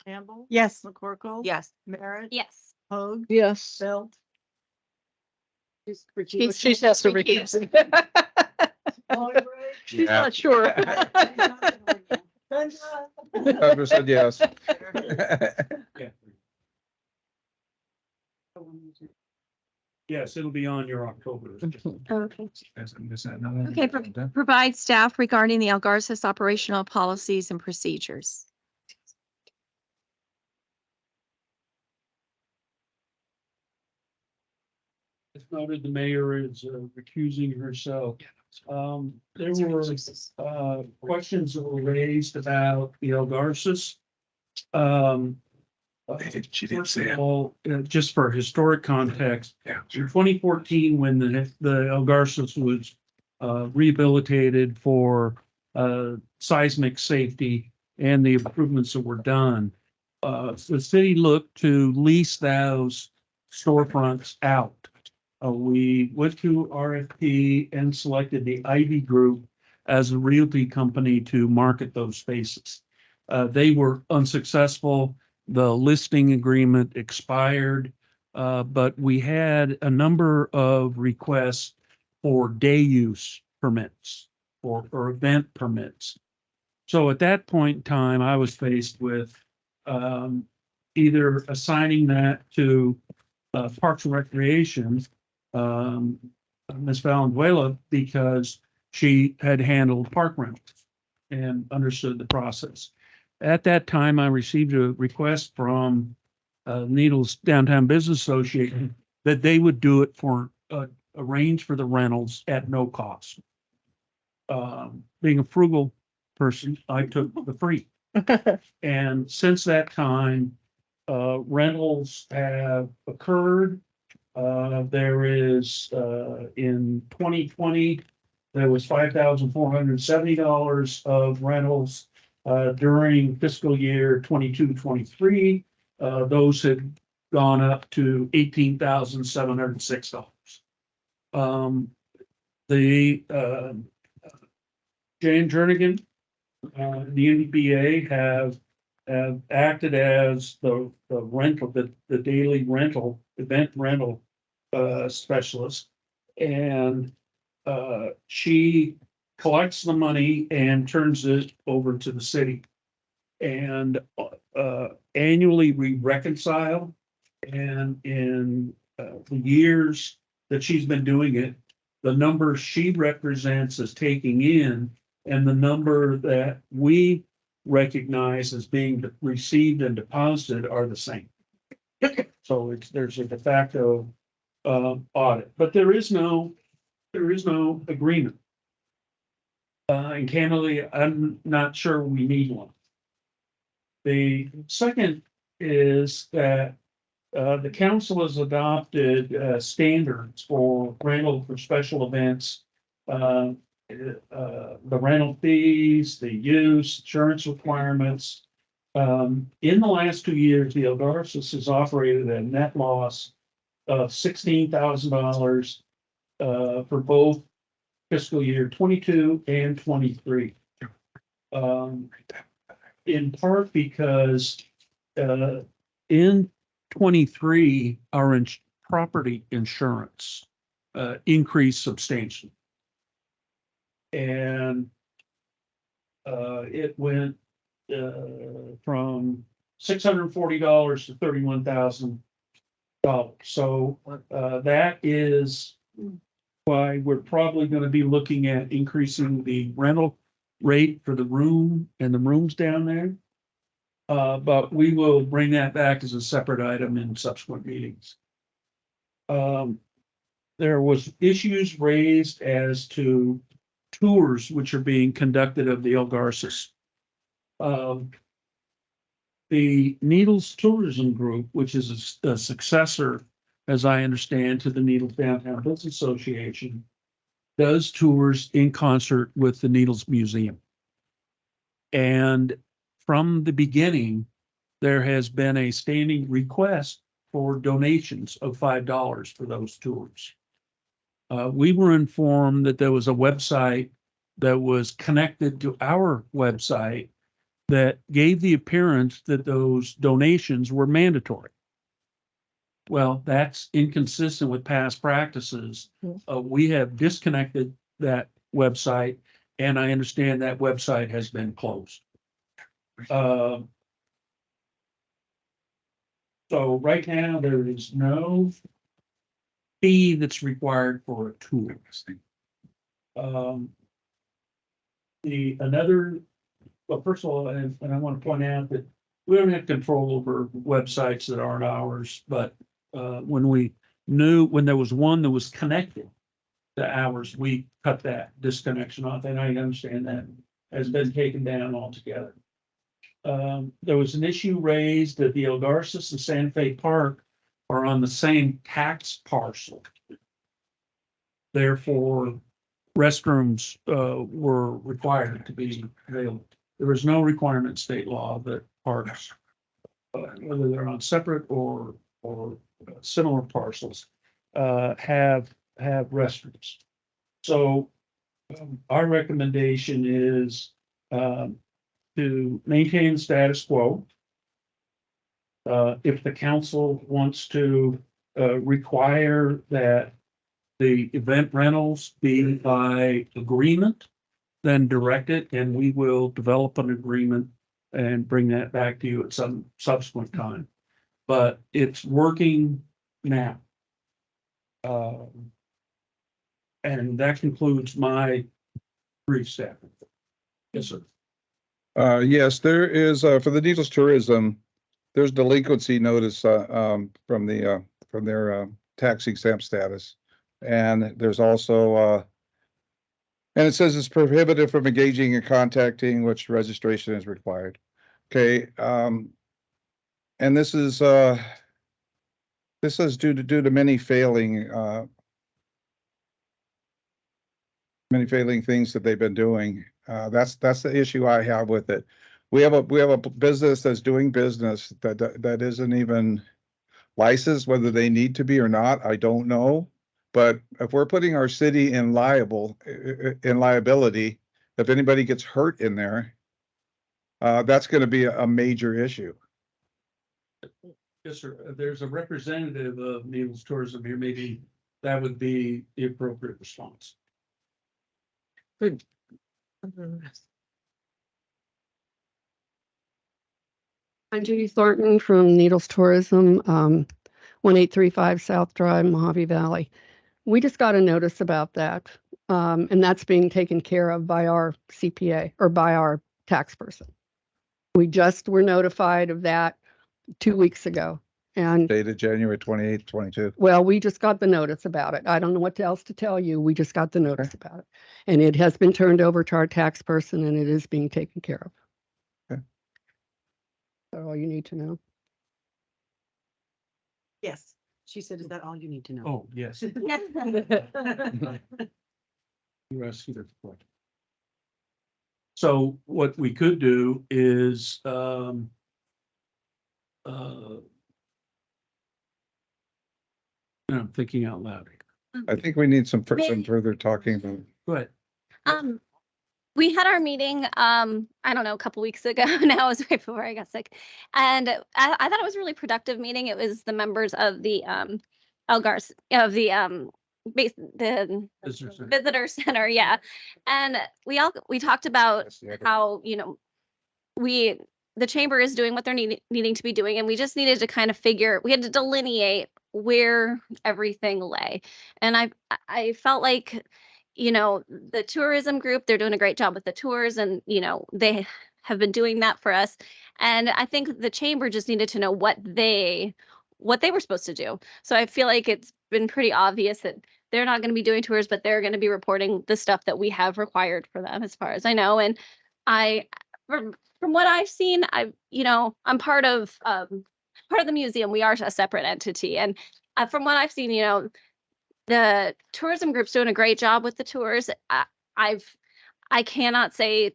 Campbell. Yes. McCorkle. Yes. Merritt. Yes. Hoag. Yes. Belt. She has to recuse. She's Yeah. not sure. Douglas said yes. Yeah. Yes, it'll be on your October. Okay. Okay, provide staff regarding the Algarcis operational policies and procedures. As noted, the mayor is recusing herself. There were questions that were raised about the Algarcis. She didn't First say of it. all, just for historic context, in 2014, when the Algarcis was rehabilitated for seismic safety and the improvements that were done, the city looked to lease those storefronts out. We went to RFP and selected the Ivy Group as a realty company to market those spaces. They were unsuccessful. The listing agreement expired, but we had a number of requests for day use permits or event permits. So at that point in time, I was faced with either assigning that to Parks and Recreation, Ms. Valenzuela, because she had handled park rentals and understood the process. At that time, I received a request from Needles Downtown Business Association that they would do it for arrange for the rentals at no cost. Being a frugal person, I took the free. And since that time, rentals have occurred. There is, in 2020, there was $5,470 of rentals. During fiscal year 22-23, those had gone up to $18,706. The Jane Jernigan, the NBA have acted as the rental, the daily rental, event rental specialist. And she collects the money and turns it over to the city. And annually we reconcile. And in the years that she's been doing it, the number she represents as taking in and the number that we recognize as being received and deposited are the same. So there's a de facto audit, but there is no agreement. And candidly, I'm not sure we need one. The second is that the council has adopted standards for rental for special events. The rental fees, the use, insurance requirements. In the last 2 years, the Elgarsis has operated at a net loss of $16,000 for both fiscal year 22 and 23. In part because in 23, our property insurance increased substantially. And it went from $640 to $31,000. So that is why we're probably going to be looking at increasing the rental rate for the room and the rooms down there. But we will bring that back as a separate item in subsequent meetings. There was issues raised as to tours which are being conducted of the Elgarsis. The Needles Tourism Group, which is a successor, as I understand, to the Needles Downtown Business Association, does tours in concert with the Needles Museum. And from the beginning, there has been a standing request for donations of $5 for those tours. We were informed that there was a website that was connected to our website that gave the appearance that those donations were mandatory. Well, that's inconsistent with past practices. We have disconnected that website, and I understand that website has been closed. So right now, there is no fee that's required for a tour. Well, first of all, and I want to point out that we don't have control over websites that aren't ours, but when there was one that was connected to ours, we cut that disconnection off, and I understand that has been taken down altogether. There was an issue raised that the Elgarsis and Santa Fe Park are on the same tax parcel. Therefore, restrooms were required to be available. There was no requirement in state law that parks, whether they're on separate or similar parcels, have restrooms. So Our recommendation is to maintain status quo. If the council wants to require that the event rentals be by agreement, then direct it, and we will develop an agreement and bring that back to you at some subsequent time. But it's working now. And that concludes my brief statement. Yes, sir. Yes, there is, for the Needles Tourism, there's delinquency notice, from their, tax exempt status. And there's also, and it says it's prohibited from engaging and contacting which registration is required. Okay, and this is due to many failing things that they've been doing. That's the issue I have with it. We have a business that's doing business that isn't even licensed, whether they need to be or not, I don't know. But if we're putting our city in liability, if anybody gets hurt in there, that's going to be a major issue. Yes, sir. There's a representative of Needles Tourism here. Maybe that would be the appropriate response. Good. I'm Judy Thornton from Needles Tourism, 1835 South Drive, Mojave Valley. We just got a notice about that, and that's being taken care of by our CPA or by our tax person. We just were notified of that 2 weeks ago. And Dated January 28th, 22. well, we just got the notice about it. I don't know what else to tell you. We just got the notice about it. And it has been turned over to our tax person and it is being taken care of. Okay. That's all you need to know. Yes. She said, is that all you need to know? Oh, yes. You asked either point. So what we could do is, I'm thinking out loud. I think we need some further talking about. Go ahead. We had our meeting, I don't know, a couple weeks ago. Now it was right before I got sick. And I thought it was a really productive meeting. It was the members of the Elgars of the visitor center, yeah. And we talked about how, the chamber is doing what they're needing to be doing, and we just needed to kind of we had to delineate where everything lay. And I felt like, the tourism group, they're doing a great job with the tours, and they have been doing that for us. And I think the chamber just needed to know what they were supposed to do. So I feel like it's been pretty obvious that they're not going to be doing tours, but they're going to be reporting the stuff that we have required for them, as far as I know. And from what I've seen, I'm part of the museum. We are a separate entity, and from what I've seen, the tourism group's doing a great job with the tours. I cannot say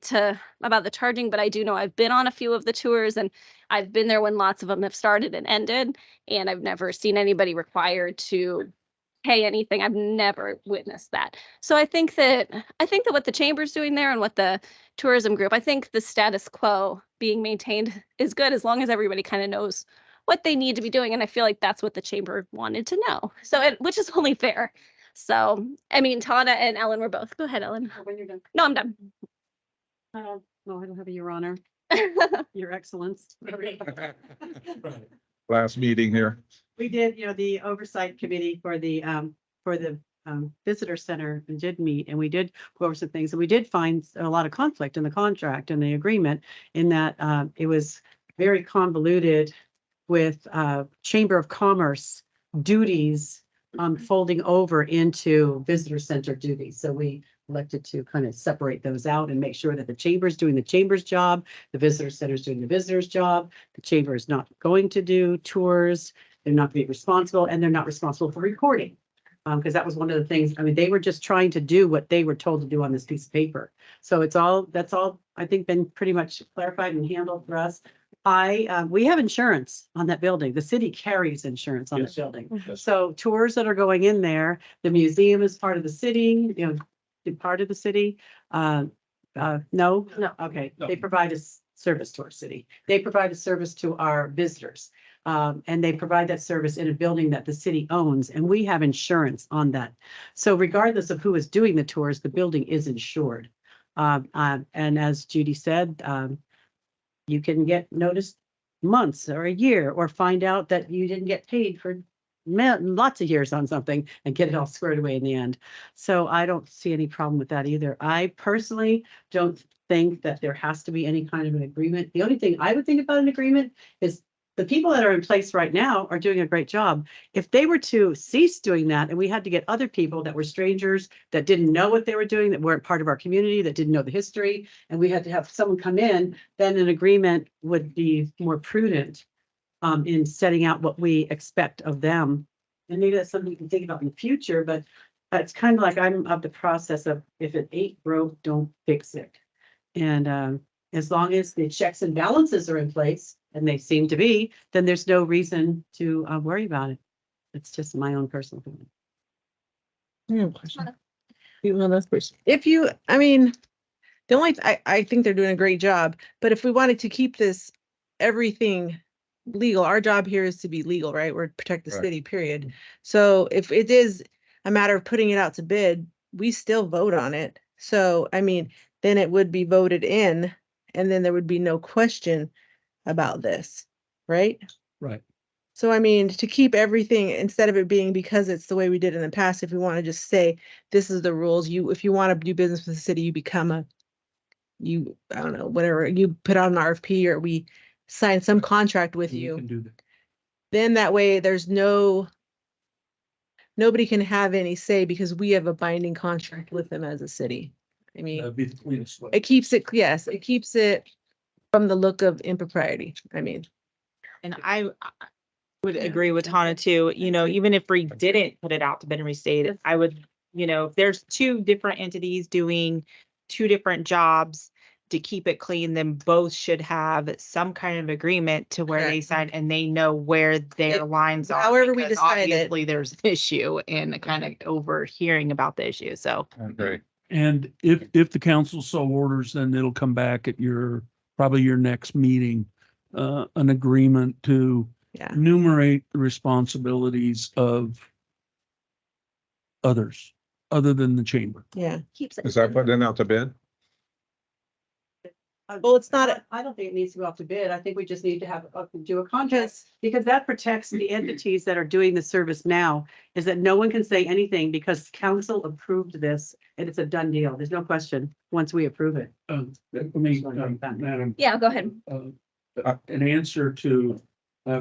about the charging, but I do know I've been on a few of the tours, and I've been there when lots of them have started and ended, and I've never seen anybody required to pay anything. I've never witnessed that. So I think that what the chamber's doing there and what the tourism group, I think the status quo being maintained is good, as long as everybody kind of knows what they need to be doing. And I feel like that's what the chamber wanted to know. So which is only fair. So, I mean, Tana and Ellen were both. Go ahead, Ellen. When you're done. No, I'm done. No, I don't have a Your Honor, Your Excellence. Last meeting here. We did, the oversight committee for the visitor center did meet, and we did go over some things, and we did find a lot of conflict in the contract and the agreement, in that it was very convoluted with Chamber of Commerce duties folding over into visitor center duties. So we elected to kind of separate those out and make sure that the chamber is doing the chamber's job, the visitor center is doing the visitor's job. The chamber is not going to do tours. They're not going to be responsible, and they're not responsible for reporting. Because that was one of the things, I mean, they were just trying to do what they were told to do on this piece of paper. So that's all, I think, been pretty much clarified and handled for us. We have insurance on that building. The city carries insurance on that building. Yes. So tours that are going in there, the museum is part of the city, part of the city. No? No. Okay, No. they provide a service to our city. They provide a service to our visitors. And they provide that service in a building that the city owns, and we have insurance on that. So regardless of who is doing the tours, the building is insured. And as Judy said, you can get noticed months or a year, or find out that you didn't get paid for lots of years on something and get it all squared away in the end. So I don't see any problem with that either. I personally don't think that there has to be any kind of an agreement. The only thing I would think about an agreement is the people that are in place right now are doing a great job. If they were to cease doing that and we had to get other people that were strangers, that didn't know what they were doing, that weren't part of our community, that didn't know the history, and we had to have someone come in, then an agreement would be more prudent in setting out what we expect of them. And maybe that's something you can think about in the future, but it's kind of like I'm of the process of, if it ain't broke, don't fix it. And as long as the checks and balances are in place, and they seem to be, then there's no reason to worry about it. It's just my own personal opinion. If you, I mean, the only, I think they're doing a great job, but if we wanted to keep this, everything legal, our job here is to be legal, right? We're to protect the Right. city, period. So if it is a matter of putting it out to bid, we still vote on it. So, I mean, then it would be voted in, and then there would be no question about this, right? Right. So, I mean, to keep everything, instead of it being because it's the way we did in the past, if we want to just say, this is the rules, if you want to do business with the city, you become I don't know, whatever, you put out an RFP, or we sign some contract with We you, can do that. then that way there's nobody can have any say, because we have a binding contract with them as a city. I mean, That'd be the cleanest way. it keeps it from the look of impropriety. I mean, And I would agree with Tana too, even if we didn't put it out to bid and restate it, I would, if there's two different entities doing two different jobs to keep it clean, then both should have some kind of agreement to where they Correct. sign and they know where their It- lines are. however we because decide it. obviously there's an issue and kind of overhearing about the issue, so. Okay. And if the council so orders, then it'll come back at probably your next meeting, an agreement to Yeah. enumerate the responsibilities of others, other than the chamber. Yeah. Keeps it. Is that putting it out to bid? Well, it's not, I don't think it needs to go off to bid. I think we just need to do a contract, because that protects the entities that are doing the service now, is that no one can say anything because council approved this and it's a done deal. There's no question once we approve it. Let me, Madam. Yeah, go ahead. An answer to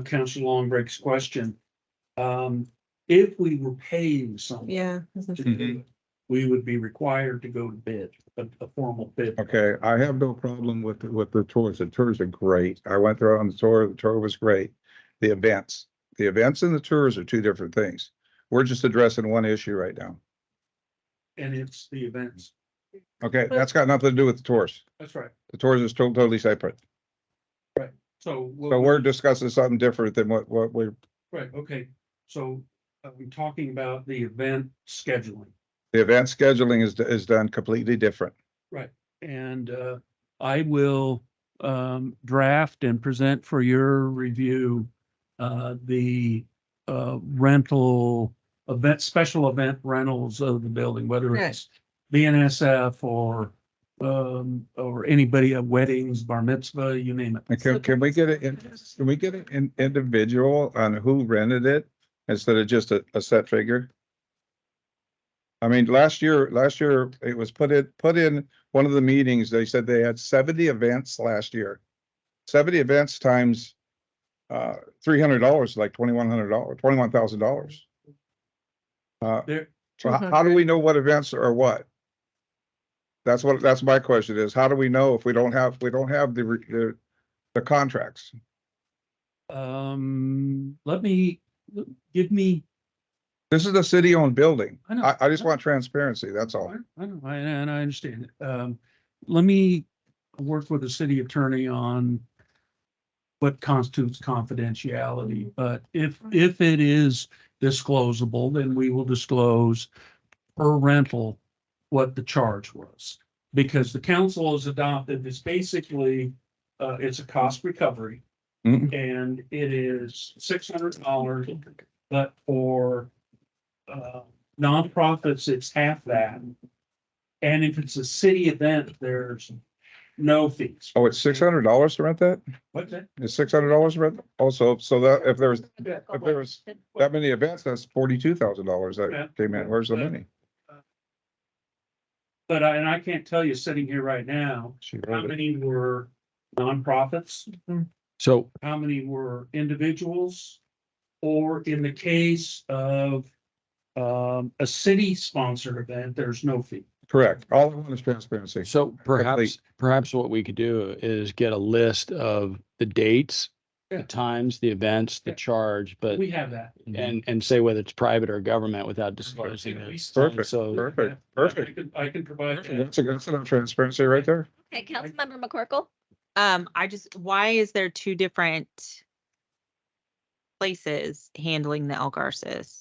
Councilor Longbrick's question. If we were paying someone yeah. to do it, we would be required to go to bid, a formal bid. Okay, I have no problem with the tours. The tours are great. I went there on the tour was great. The events and the tours are two different things. We're just addressing one issue right now. And it's the events. Okay, that's got nothing to do with the tours. That's right. The tours is totally separate. So. So we're discussing something different than what we're, Right, okay. So I'm talking about the event scheduling. the event scheduling is done completely different. Right. And I will draft and present for your review the special event rentals of the building, whether it's BNSF or anybody at weddings, bar mitzvah, you name it. And can we get an individual on who rented it instead of just a set figure? I mean, last year it was put in one of the meetings, they said they had 70 events last year. 70 events times $300, like $2,100, $21,000. There, So how do we know what events are what? That's my question is, how do we know if we don't have the contracts? give me. This is a city-owned building. I know. I just want transparency, that's all. I know, and I understand it. Let me work with the city attorney on what constitutes confidentiality, but if it is disclosable, then we will disclose per rental what the charge was. Because the council has adopted, it's basically, it's a cost recovery. Mhm. And it is $600, but for nonprofits, it's half that. And if it's a city event, there's no fees. Oh, it's $600 to rent that? What's that? It's $600 to rent? Also, so that if there was that many events, that's $42,000 Yeah. that came in. Where's the money? But I can't tell you sitting here right now, She how wrote it. many were nonprofits, So how many were individuals, or in the case of a city sponsored event, there's no fee. Correct. All I want is transparency. So perhaps what we could do is get a list of the dates, Yeah. the times, the events, the Yeah. charge, but We have that. and say whether it's private or government without disclosing it. Perfect, So perfect, I perfect. can provide that. That's enough transparency right there. Okay, Councilmember McCorkle? Why is there two different places handling the Algarces?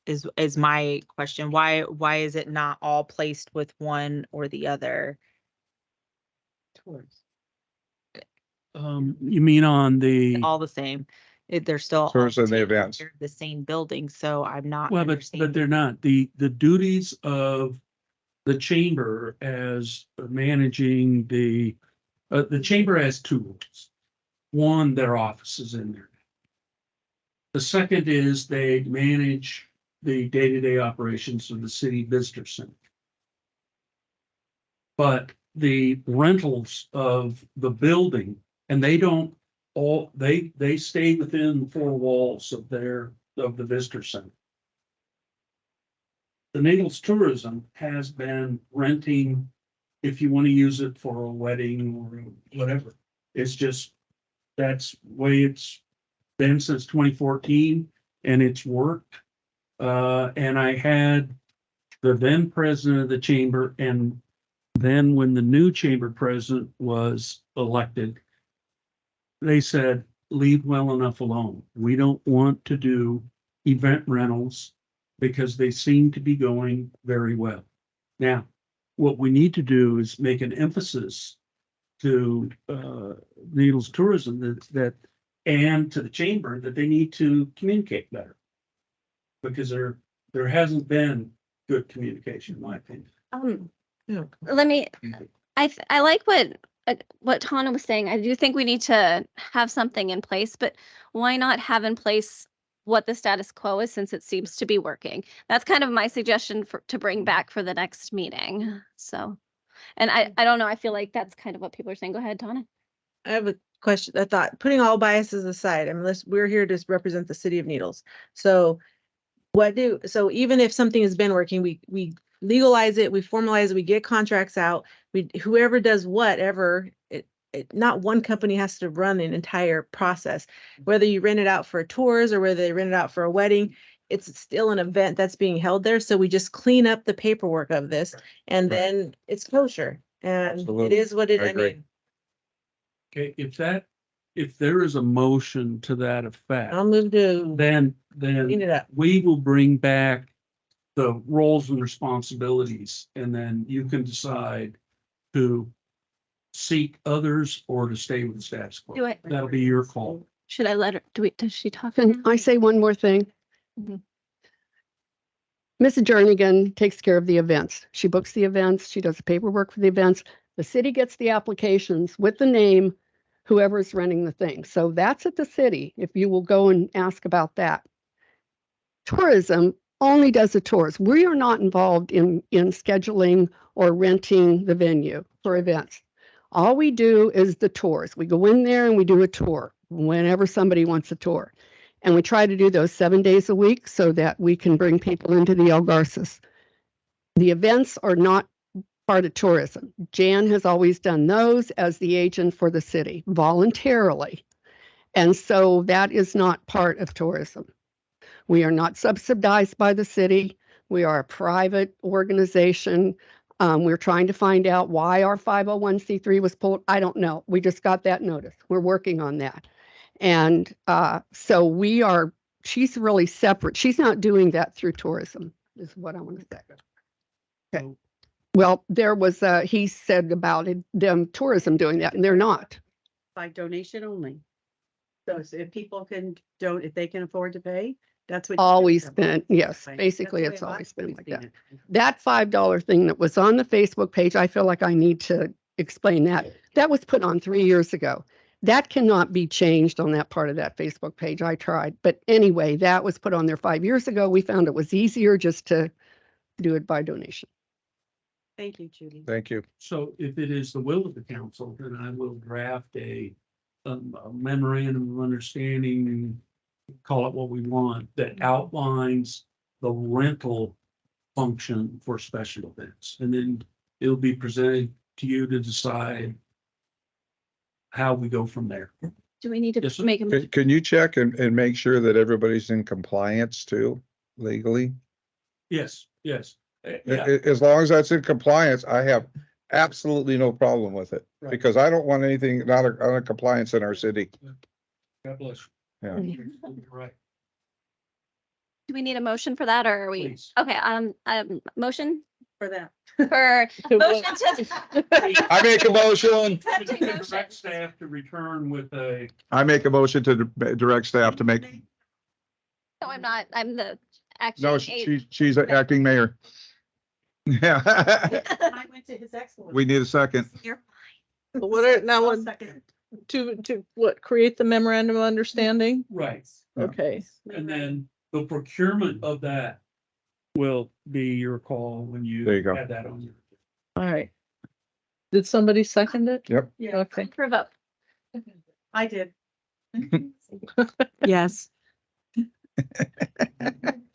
Is my question. Why is it not all placed with one or the other? You mean on the, All the same. They're still all Tours and the taking events. care of the same building, so I'm not well, but understanding. they're not. The duties of the chamber as managing the chamber has two roles. One, their office is in there. The second is they manage the day-to-day operations of the city visitor center. But the rentals of the building, and they don't all, they stay within the four walls of the visitor center. The Naples Tourism has been renting, if you want to use it for a wedding or whatever. It's just, that's the way it's been since 2014, and it's worked. And I had the then president of the chamber, and then when the new chamber president was elected, they said, leave well enough alone. We don't want to do event rentals because they seem to be going very well. Now, what we need to do is make an emphasis to Needles Tourism that and to the chamber that they need to communicate better. Because there hasn't been good communication, in my opinion. Let me, I like what Tana was saying. I do think we need to have something in place, but why not have in place what the status quo is, since it seems to be working? That's kind of my suggestion to bring back for the next meeting. So, and I don't know, I feel like that's kind of what people are saying. Go ahead, Tana. I have a question. I thought, putting all biases aside, I mean, we're here to represent the city of Needles. So so even if something has been working, we legalize it, we formalize it, we get contracts out, whoever does whatever, not one company has to run an entire process. Whether you rent it out for tours or whether they rent it out for a wedding, it's still an event that's being held there. So we just clean up the paperwork of this, and then it's kosher. And Absolutely. it is what it, I I agree. mean, Okay, if there is a motion to that effect, I'll move to then clean it up. we will bring back the roles and responsibilities, and then you can decide to seek others or to stay with the status Do quo. I, That'll be your call. should I let her, does she talk? Can I say one more thing? Mhm. Mrs. Jernigan takes care of the events. She books the events. She does the paperwork for the events. The city gets the applications with the name, whoever's renting the thing. So that's at the city, if you will go and ask about that. Tourism only does the tours. We are not involved in scheduling or renting the venue for events. All we do is the tours. We go in there and we do a tour whenever somebody wants a tour. And we try to do those 7 days a week so that we can bring people into the Algarces. The events are not part of tourism. Jan has always done those as the agent for the city voluntarily. And so that is not part of tourism. We are not subsidized by the city. We are a private organization. We're trying to find out why our 501c3 was pulled. I don't know. We just got that notice. We're working on that. And so she's really separate. She's not doing that through tourism, is what I want to say. Okay. Well, there was, he said about it, them tourism doing that, and they're not. By donation only. So if people can don't, if they can afford to pay, that's what. Always been, yes, Right. basically, That's it's the way I've always been always like seen that. it. That $5 thing that was on the Facebook page, I feel like I need to explain that. That was put on 3 years ago. That cannot be changed on that part of that Facebook page. I tried. But anyway, that was put on there 5 years ago. We found it was easier just to do it by donation. Thank you, Judy. Thank you. So if it is the will of the council, then I will draft a memorandum of understanding, call it what we want, that outlines the rental function for special events. And then it'll be presented to you to decide how we go from there. Do we need Yes, to sir. make a? Can you check and make sure that everybody's in compliance too, legally? Yes, yes. Yeah, As long as that's in compliance, I have absolutely no problem with it. Right. Because I don't want anything not out of compliance in our city. God bless Yeah. you. You're right. Do we need a motion for that, or are we? Please. Okay, motion For that. for motion to. I make a motion. Accepting motion. Direct staff to return with a, I make a motion to direct staff to make, No, I'm not. I'm the acting. no, she's an acting mayor. Yeah. I went to His Excellency. We need a second. You're What are, now, I'll what- second. to what, create the memorandum of understanding? right. Okay. And then the procurement of that will be your call when There you you go. have that on your. All right. Did somebody second it? Yep. Yeah, Okay. for a vote. I did. Yes.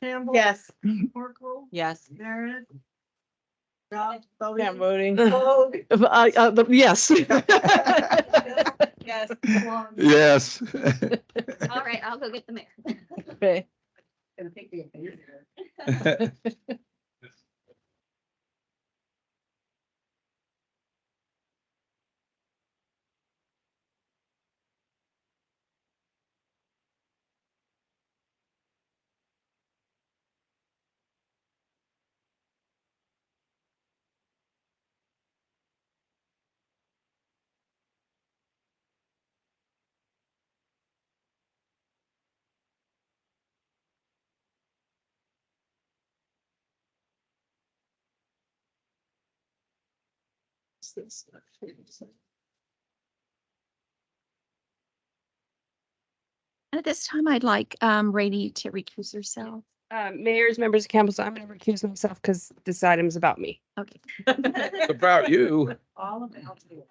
Campbell. Yes. Oracle. Yes. Barrett. Rob. Can't voting. Oh. Yes. Yes. Yes. All right, I'll go get the mayor. Okay. At this time, I'd like Rainey to recuse herself. Mayors, members of council, I'm going to recuse myself because this item is about me. Okay. About you. All about you.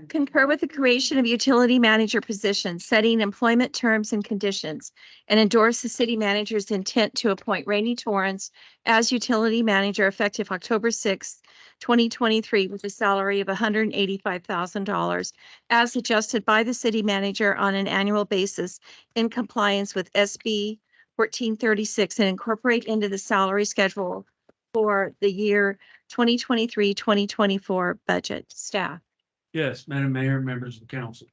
Concur with the creation of utility manager position, setting employment terms and conditions, and endorse the city manager's intent to appoint Rainey Torrance as utility manager effective October 6th, 2023, with a salary of $185,000 as adjusted by the city manager on an annual basis in compliance with SB 1436 and incorporate into the salary schedule for the year 2023-2024 budget. Staff. Yes, Madam Mayor, members of the council.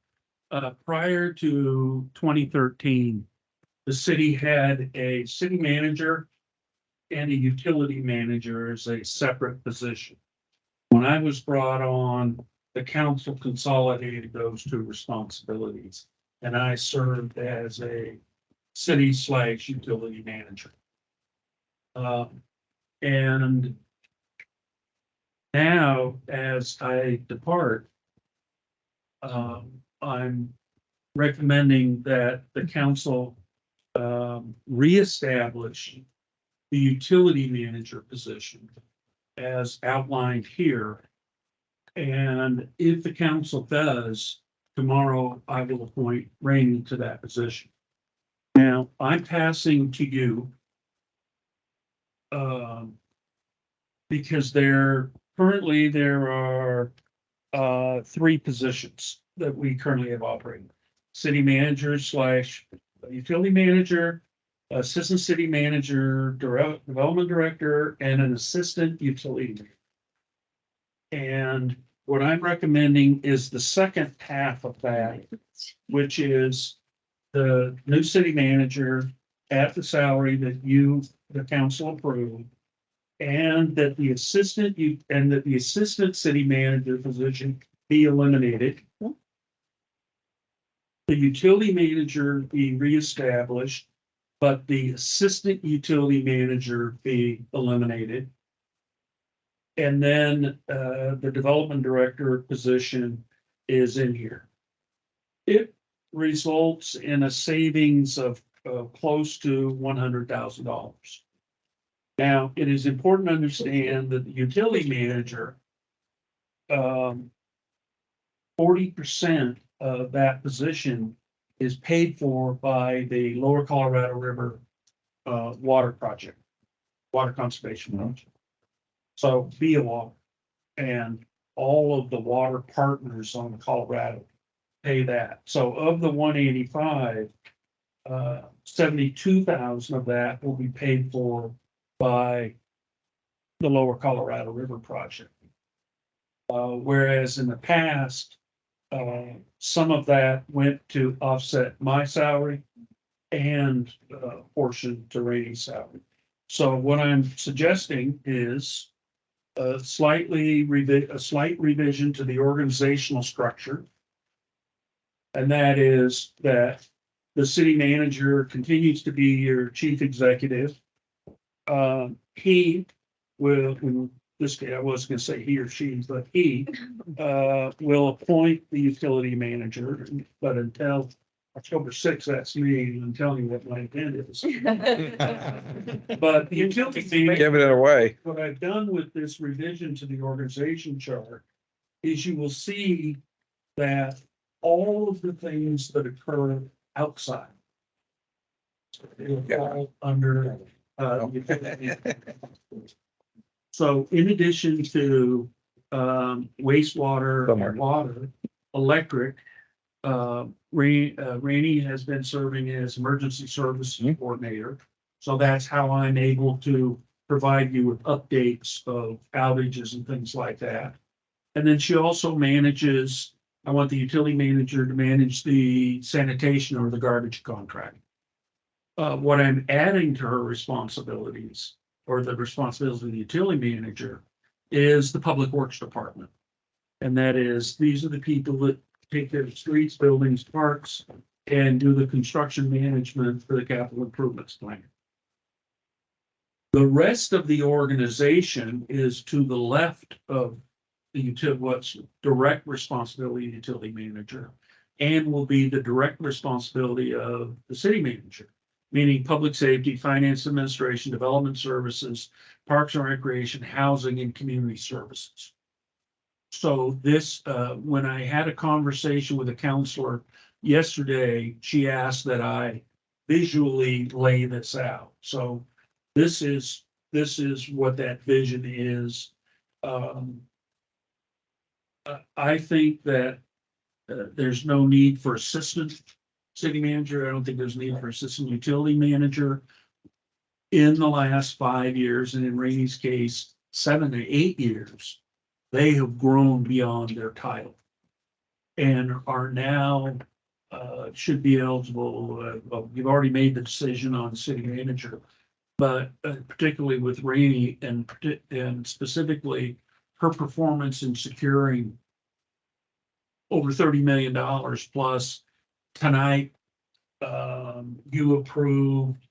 Prior to 2013, the city had a city manager and a utility manager as a separate position. When I was brought on, the council consolidated those two responsibilities, and I served as a city/utility manager. And now, as I depart, I'm recommending that the council reestablish the utility manager position as outlined here. And if the council does, tomorrow I will appoint Rainey to that position. Now, I'm passing to you because there are three positions that we currently have operating. City manager / utility manager, assistant city manager, development director, and an assistant utility manager. And what I'm recommending is the second half of that, which is the new city manager at the salary that you, the council approved, and that the assistant city manager position be eliminated. The utility manager be reestablished, but the assistant utility manager be eliminated. And then the development director position is in here. It results in a savings of close to $100,000. Now, it is important to understand that the utility manager, 40% of that position is paid for by the Lower Colorado River water project, water conservation project. So BOA and all of the water partners on Colorado pay that. So of the 185, 72,000 of that will be paid for by the Lower Colorado River project. Whereas in the past, some of that went to offset my salary and portion to Rainey's salary. So what I'm suggesting is a slight revision to the organizational structure. And that is that the city manager continues to be your chief executive. He will, in this case, I was going to say he or she, but he will appoint the utility manager. But until October 6th, that's me. I'm telling you what my intent is. But the utility manager, Giving it away. what I've done with this revision to the organization chart is you will see that all of the things that occur outside it'll fall under so in addition to wastewater and water, electric, Rainey has been serving as emergency services coordinator. So that's how I'm able to provide you with updates of outages and things like that. And then she also manages, I want the utility manager to manage the sanitation or the garbage contract. What I'm adding to her responsibilities or the responsibility of the utility manager is the public works department. And that is, these are the people that take care of streets, buildings, parks, and do the construction management for the capital improvements plan. The rest of the organization is to the left of the utility, what's direct responsibility of the utility manager, and will be the direct responsibility of the city manager, meaning public safety, finance administration, development services, parks and recreation, housing, and community services. So this, when I had a conversation with a counselor yesterday, she asked that I visually lay this out. So this is what that vision is. I think that there's no need for assistant city manager. I don't think there's need for assistant utility manager. In the last 5 years, and in Rainey's case, 7 to 8 years, they have grown beyond their title and are now should be eligible. Well, you've already made the decision on city manager, but particularly with Rainey and specifically her performance in securing over $30 million plus tonight, you approved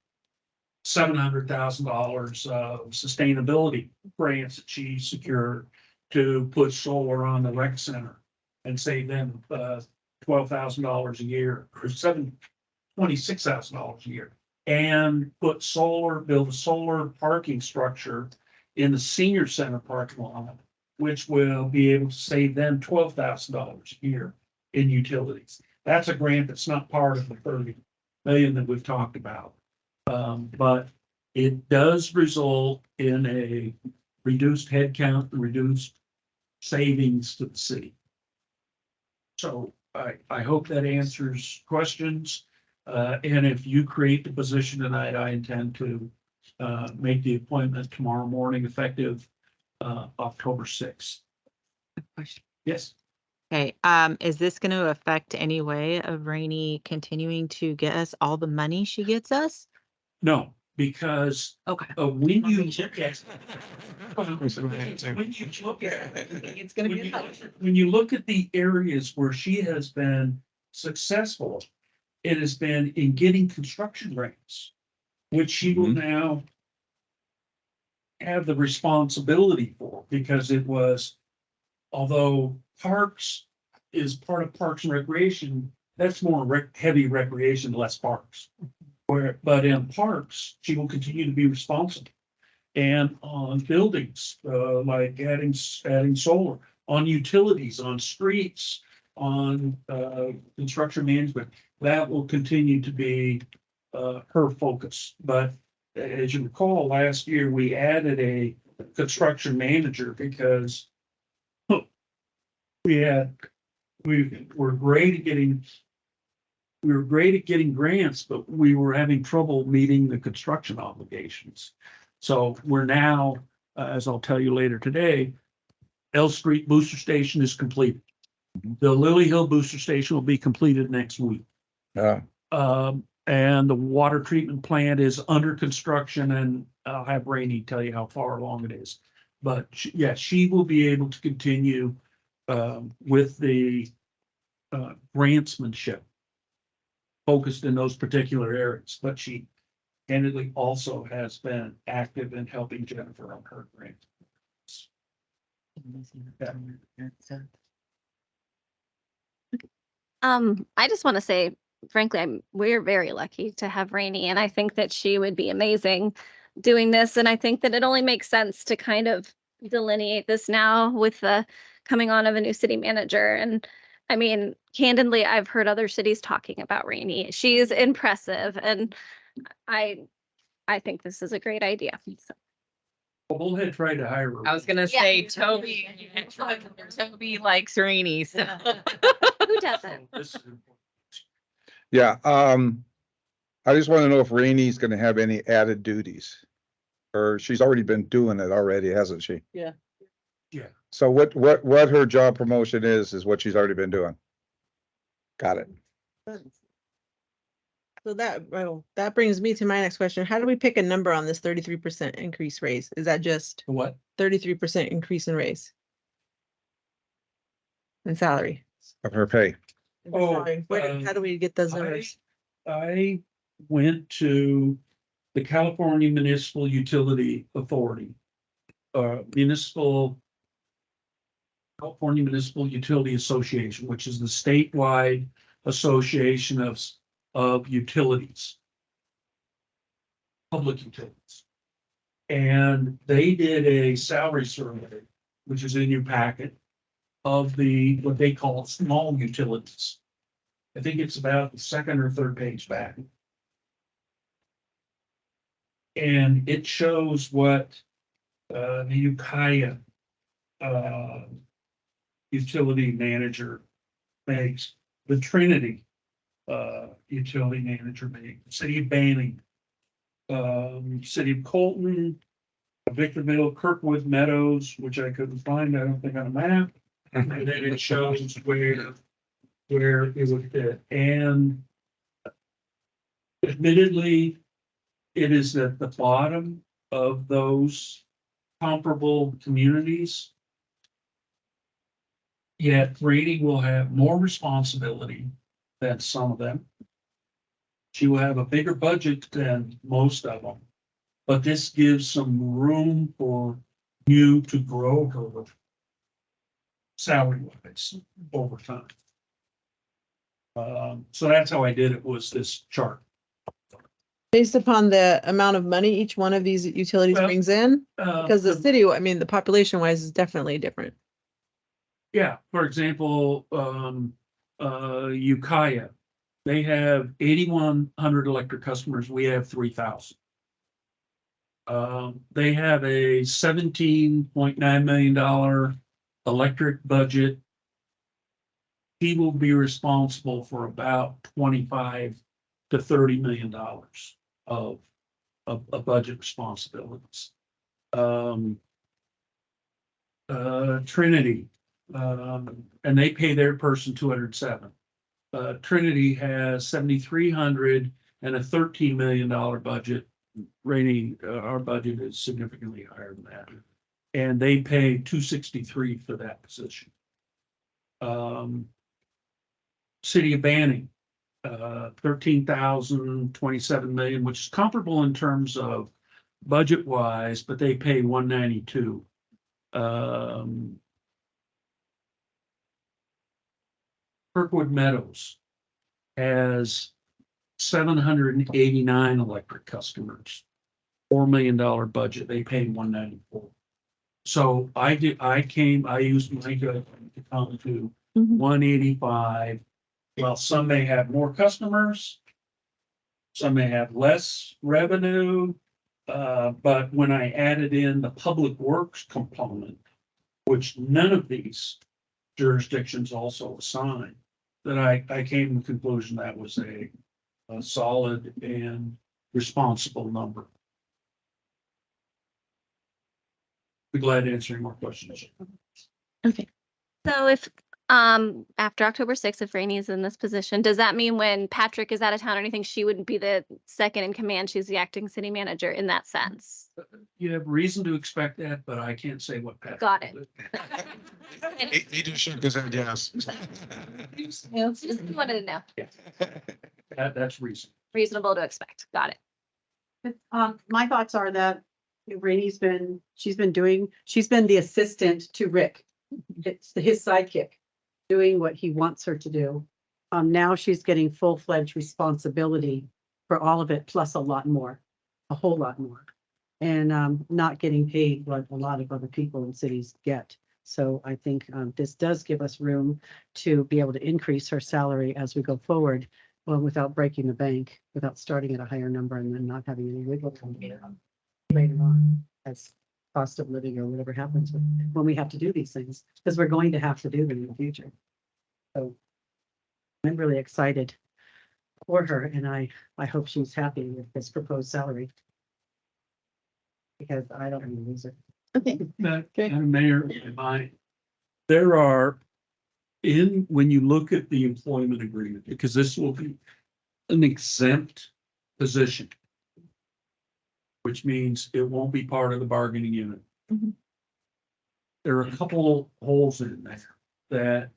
$700,000 of sustainability grants that she secured to put solar on the rec center and save them $12,000 a year or $26,000 a year, and build a solar parking structure in the senior center parking lot, which will be able to save them $12,000 a year in utilities. That's a grant that's not part of the 30 million that we've talked about. But it does result in a reduced headcount and reduced savings to the city. So I hope that answers questions. And if you create the position tonight, I intend to make the appointment tomorrow morning effective October 6th. Question. Yes. Okay, is this going to affect any way of Rainey continuing to get us all the money she gets us? No, because Okay. when you look at when you look at It's gonna be when you look at the areas where she has been successful, it has been in getting construction grants, which she will now have the responsibility for, because it was, although parks is part of Parks and Recreation, that's more heavy recreation, less parks. But in parks, she will continue to be responsible. And on buildings, like adding solar, on utilities, on streets, on construction management, that will continue to be her focus. But as you recall, last year we added a construction manager because we were great at getting grants, but we were having trouble meeting the construction obligations. So we're now, as I'll tell you later today, L Street Booster Station is completed. The Lily Hill Booster Station will be completed next week. And the water treatment plant is under construction, and I'll have Rainey tell you how far along it is. But yeah, she will be able to continue with the grantsmanship focused in those particular areas, but she candidly also has been active in helping Jennifer on her grant. I just want to say, frankly, we're very lucky to have Rainey, and I think that she would be amazing doing this. And I think that it only makes sense to kind of delineate this now with the coming on of a new city manager. And I mean, candidly, I've heard other cities talking about Rainey. She's impressive, and I think this is a great idea. So. Bullhead tried to hire her. I was gonna say Toby likes Rainey, so. Who doesn't? Yeah, I just want to know if Rainey's gonna have any added duties. Or she's already been doing it already, hasn't she? Yeah. Yeah. So what her job promotion is what she's already been doing. Got it. So that brings me to my next question. How do we pick a number on this 33% increase raise? Is that just What? 33% increase in raise? In salary? Of her pay. Sorry, how do we get those numbers? I went to the California Municipal Utility Authority, California Municipal Utility Association, which is the statewide association of utilities, public utilities. And they did a salary survey, which is in your packet, of what they call small utilities. I think it's about the second or third page back. And it shows what the Ukiah utility manager makes, the Trinity utility manager makes, City of Banning, City of Colton, Victorville, Kirkwood Meadows, which I couldn't find, I don't think on a map. And then it shows where it would fit. And admittedly, it is at the bottom of those comparable communities. Yet Rainey will have more responsibility than some of them. She will have a bigger budget than most of them. But this gives some room for you to grow her salary wise over time. So that's how I did it, was this chart. Based upon the amount of money each one of these utilities brings in? Because the city, I mean, the population wise is definitely different. Yeah, for example, Ukiah, they have 8,100 electric customers. We have 3,000. They have a $17.9 million electric budget. He will be responsible for about $25 to $30 million of budget responsibilities. Trinity, and they pay their person 207. Trinity has 7,300 and a $13 million budget. Rainy, our budget is significantly higher than that. And they pay 263 for that position. City of Banning, 13,027 million, which is comparable in terms of budget wise, but they pay 192. Kirkwood Meadows has 789 electric customers, $4 million budget. They pay 194. So I used my judgment to come to 185. Well, some may have more customers, some may have less revenue. But when I added in the public works component, which none of these jurisdictions also assign, then I came to the conclusion that was a solid and responsible number. Be glad to answer any more questions. Okay. So if, after October 6th, if Rainey is in this position, does that mean when Patrick is out of town or anything, she wouldn't be the second in command? She's the acting city manager in that sense? You have reason to expect that, but I can't say what. Patrick Got it. will do. He just shook his head, yes. Just wanted to know. That's reason. Reasonable to expect. Got it. My thoughts are that Rainey's she's been the assistant to Rick. It's his sidekick, doing what he wants her to do. Now she's getting full-fledged responsibility for all of it, plus a lot more, a whole lot more. And not getting paid what a lot of other people in cities get. So I think this does give us room to be able to increase her salary as we go forward, well, without breaking the bank, without starting at a higher number and then not having any wiggle room later on as cost of living or whatever happens when we have to do these things, because we're going to have to do them in the future. So I'm really excited for her, and I hope she's happy with this proposed salary, because I don't want to lose her. Okay. And Mayor, there are, when you look at the employment agreement, because this will be an exempt position, which means it won't be part of the bargaining unit. There are a couple holes in there that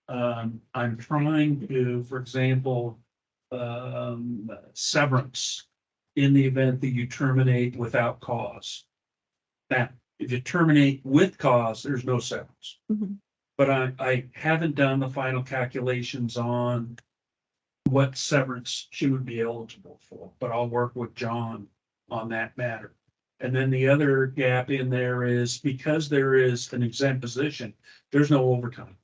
I'm trying to, for example, severance in the event that you terminate without cause. Now, if you terminate with cause, there's no severance. But I haven't done the final calculations on what severance she would be eligible for, but I'll work with John on that matter. And then the other gap in there is because there is an exempt position, there's no overtime.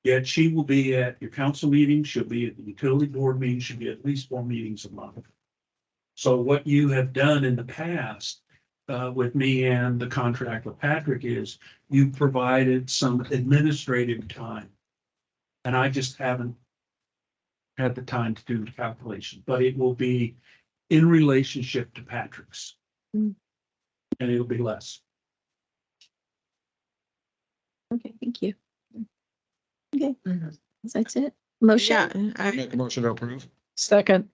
Yet she will be at your council meeting, she'll be at the utility board meeting, she'll be at least 4 meetings a month. So what you have done in the past with me and the contract with Patrick is you provided some administrative time. And I just haven't had the time to do the calculation, but it will be in relationship to Patrick's. And it'll be less. Okay, thank you. Okay, that's it. Motion. Yeah. Make a motion to approve. Second.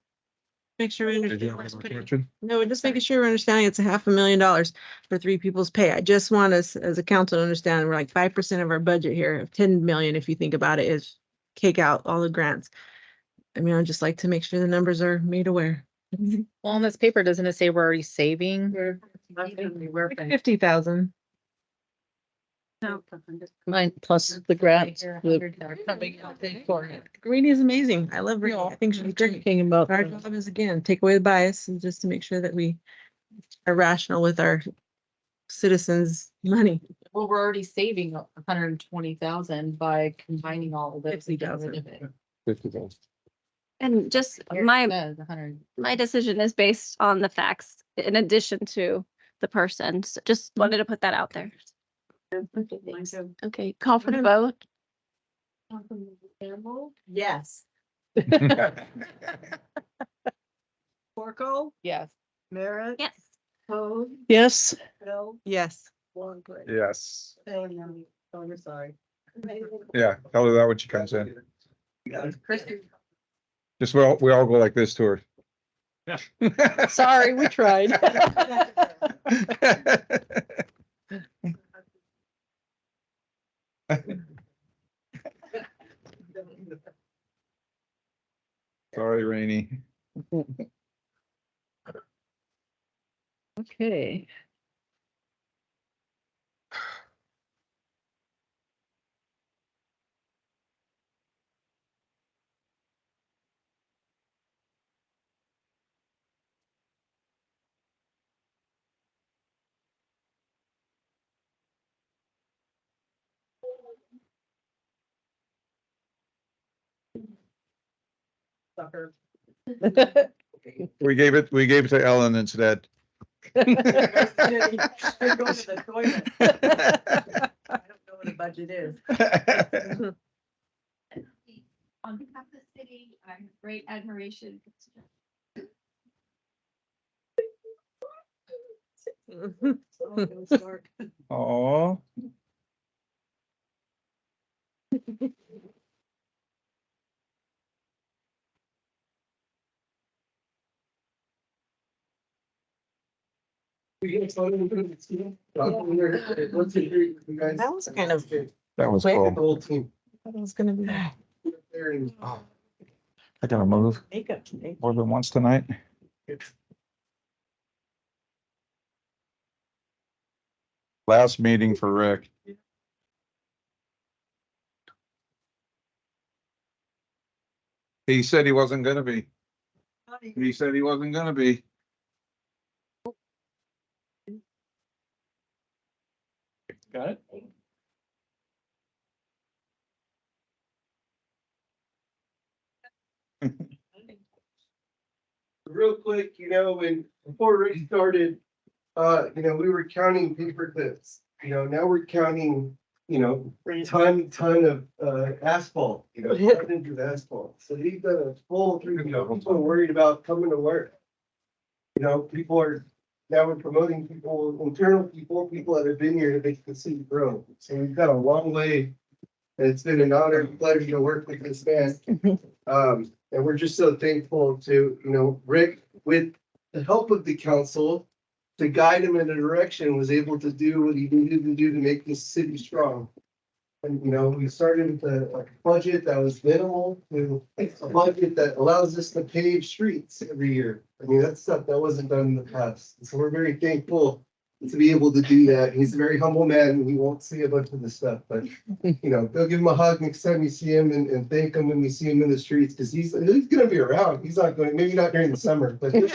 Make sure we Did you understand. have a question? No, we're just making sure we're understanding it's $500,000 for 3 people's pay. I just want us as a council to understand we're like 5% of our budget here, of 10 million, if you think about it, is take out all the grants. I mean, I'd just like to make sure the numbers are made aware. Well, on this paper, doesn't it say we're already saving? We're 50,000. Mine plus the grants. Greenie is amazing. I love Greenie. I think she's great. Thinking about. Our job is, again, take away the bias and just to make sure that we are rational with our citizens' money. Well, we're already saving 120,000 by combining all of this. 50,000. 50,000. And just my decision is based on the facts in addition to the person. So just wanted to put that out there. Okay, thanks. Okay, call for the vote. Yes. Porco, Yes. Merritt, Yes. Code, Yes. Bill, Yes. Longbridge. Yes. Oh, you're sorry. Yeah, tell her that when she comes in. Kristen. Just we all go like this to her. Sorry, we tried. Sorry, Rainey. Okay. Sucker. We gave it to Ellen instead. You're going to the toilet. I don't know what a budget is. On behalf of the city, I have great admiration. Oh. That was kind of That was quick. cool. That was gonna be I gotta move makeup today. more than once tonight. Last meeting for Rick. He said he wasn't gonna be. He said he wasn't gonna be. Got it? Real quick, before Rick started, we were counting paper clips, now we're counting, ton of, asphalt, tons of asphalt. So he's got a full, people are worried about coming to work. Now we're promoting internal people that have been here to make the city grow. So we've got a long way. And it's been an honor and pleasure to work with this man. And we're just so thankful to, Rick, with the help of the council, to guide him in a direction, was able to do what he needed to do to make this city strong. And, we started with a budget that was minimal to a budget that allows us to pave streets every year. I mean, that's stuff that wasn't done in the past. So we're very thankful to be able to do that. He's a very humble man and he won't say a bunch of the stuff, but go give him a hug next time you see him and thank him when you see him in the streets, because he's gonna be around. He's not going, maybe not during the summer, but in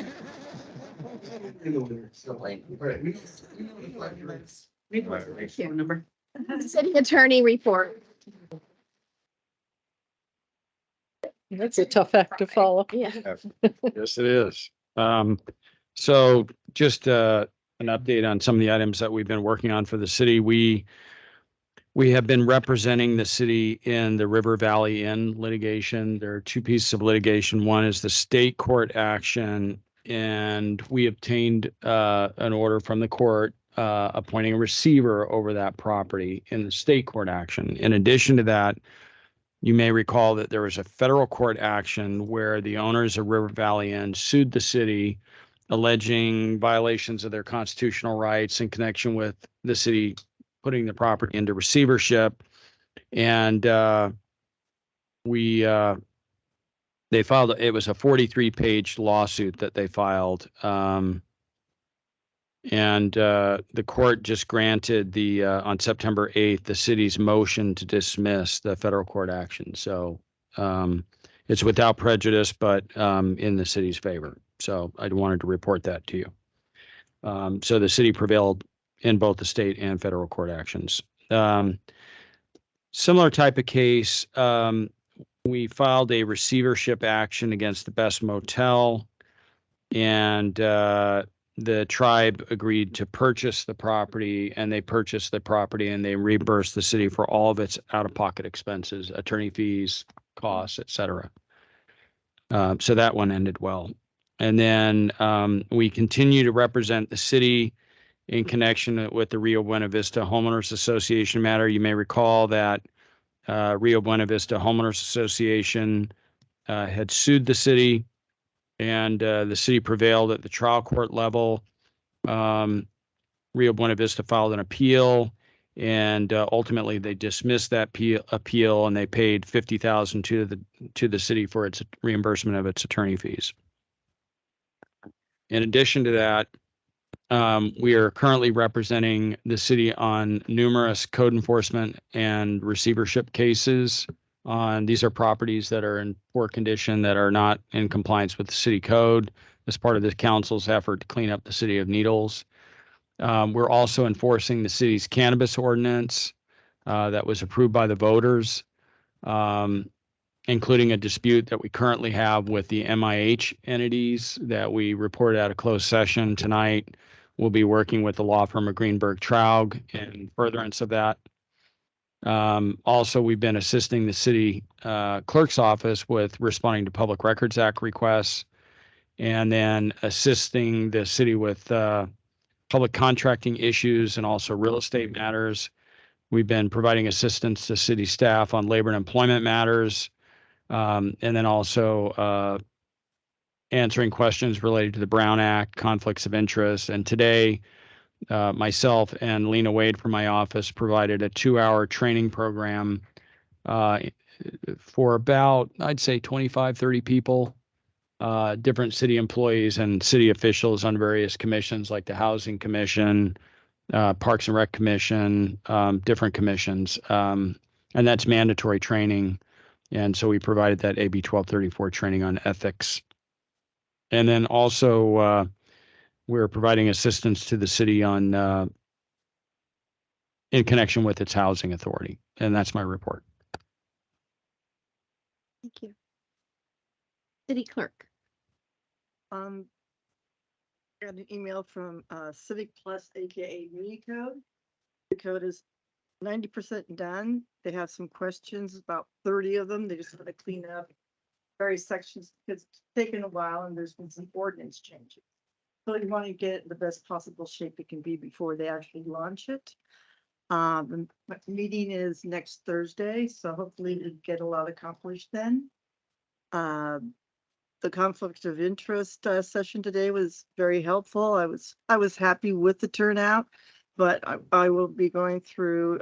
the winter. So, right. Number. City attorney report. That's a tough act to follow. Yeah. Yes, it is. So just an update on some of the items that we've been working on for the city. We have been representing the city in the River Valley Inn litigation. There are two pieces of litigation. One is the state court action, and we obtained an order from the court appointing a receiver over that property in the state court action. In addition to that, you may recall that there was a federal court action where the owners of River Valley Inn sued the city, alleging violations of their constitutional rights in connection with the city putting the property into receivership. And they filed, it was a 43-page lawsuit that they filed. The court just granted on September 8th, the city's motion to dismiss the federal court action. So it's without prejudice, but in the city's favor. So I wanted to report that to you. So the city prevailed in both the state and federal court actions. Similar type of case, we filed a receivership action against the Best Motel, and the tribe agreed to purchase the property, and they purchased the property and they reimbursed the city for all of its out-of-pocket expenses, attorney fees, costs, et cetera. So that one ended well. And then we continue to represent the city in connection with the Rio Buena Vista Homeowners Association matter. You may recall that Rio Buena Vista Homeowners Association had sued the city and the city prevailed at the trial court level. Rio Buena Vista filed an appeal, and ultimately they dismissed that appeal, and they paid $50,000 to the city for its reimbursement of its attorney fees. In addition to that, we are currently representing the city on numerous code enforcement and receivership cases. These are properties that are in poor condition, that are not in compliance with the city code, as part of the council's effort to clean up the city of Needles. We're also enforcing the city's cannabis ordinance that was approved by the voters, including a dispute that we currently have with the MIH entities that we reported at a closed session tonight. We'll be working with the law firm of Greenberg Traug in furtherance of that. Also, we've been assisting the city clerk's office with responding to Public Records Act requests, and then assisting the city with public contracting issues and also real estate matters. We've been providing assistance to city staff on labor and employment matters, and then also answering questions related to the Brown Act, conflicts of interest. And today, myself and Lena Wade from my office provided a 2-hour training program for about, I'd say 25, 30 people, different city employees and city officials on various commissions like the Housing Commission, Parks and Rec Commission, different commissions. And that's mandatory training. And so we provided that AB 1234 training on ethics. And then also we're providing assistance to the city on in connection with its housing authority. And that's my report. Thank you. City Clerk. Got an email from Civic Plus, aka Unicode. The code is 90% done. They have some questions, about 30 of them. They just want to clean up various sections. It's taken a while and there's been some ordinance changes. So you want to get it in the best possible shape it can be before they actually launch it. The meeting is next Thursday, so hopefully we get a lot accomplished then. The conflict of interest session today was very helpful. I was happy with the turnout, but I will be going through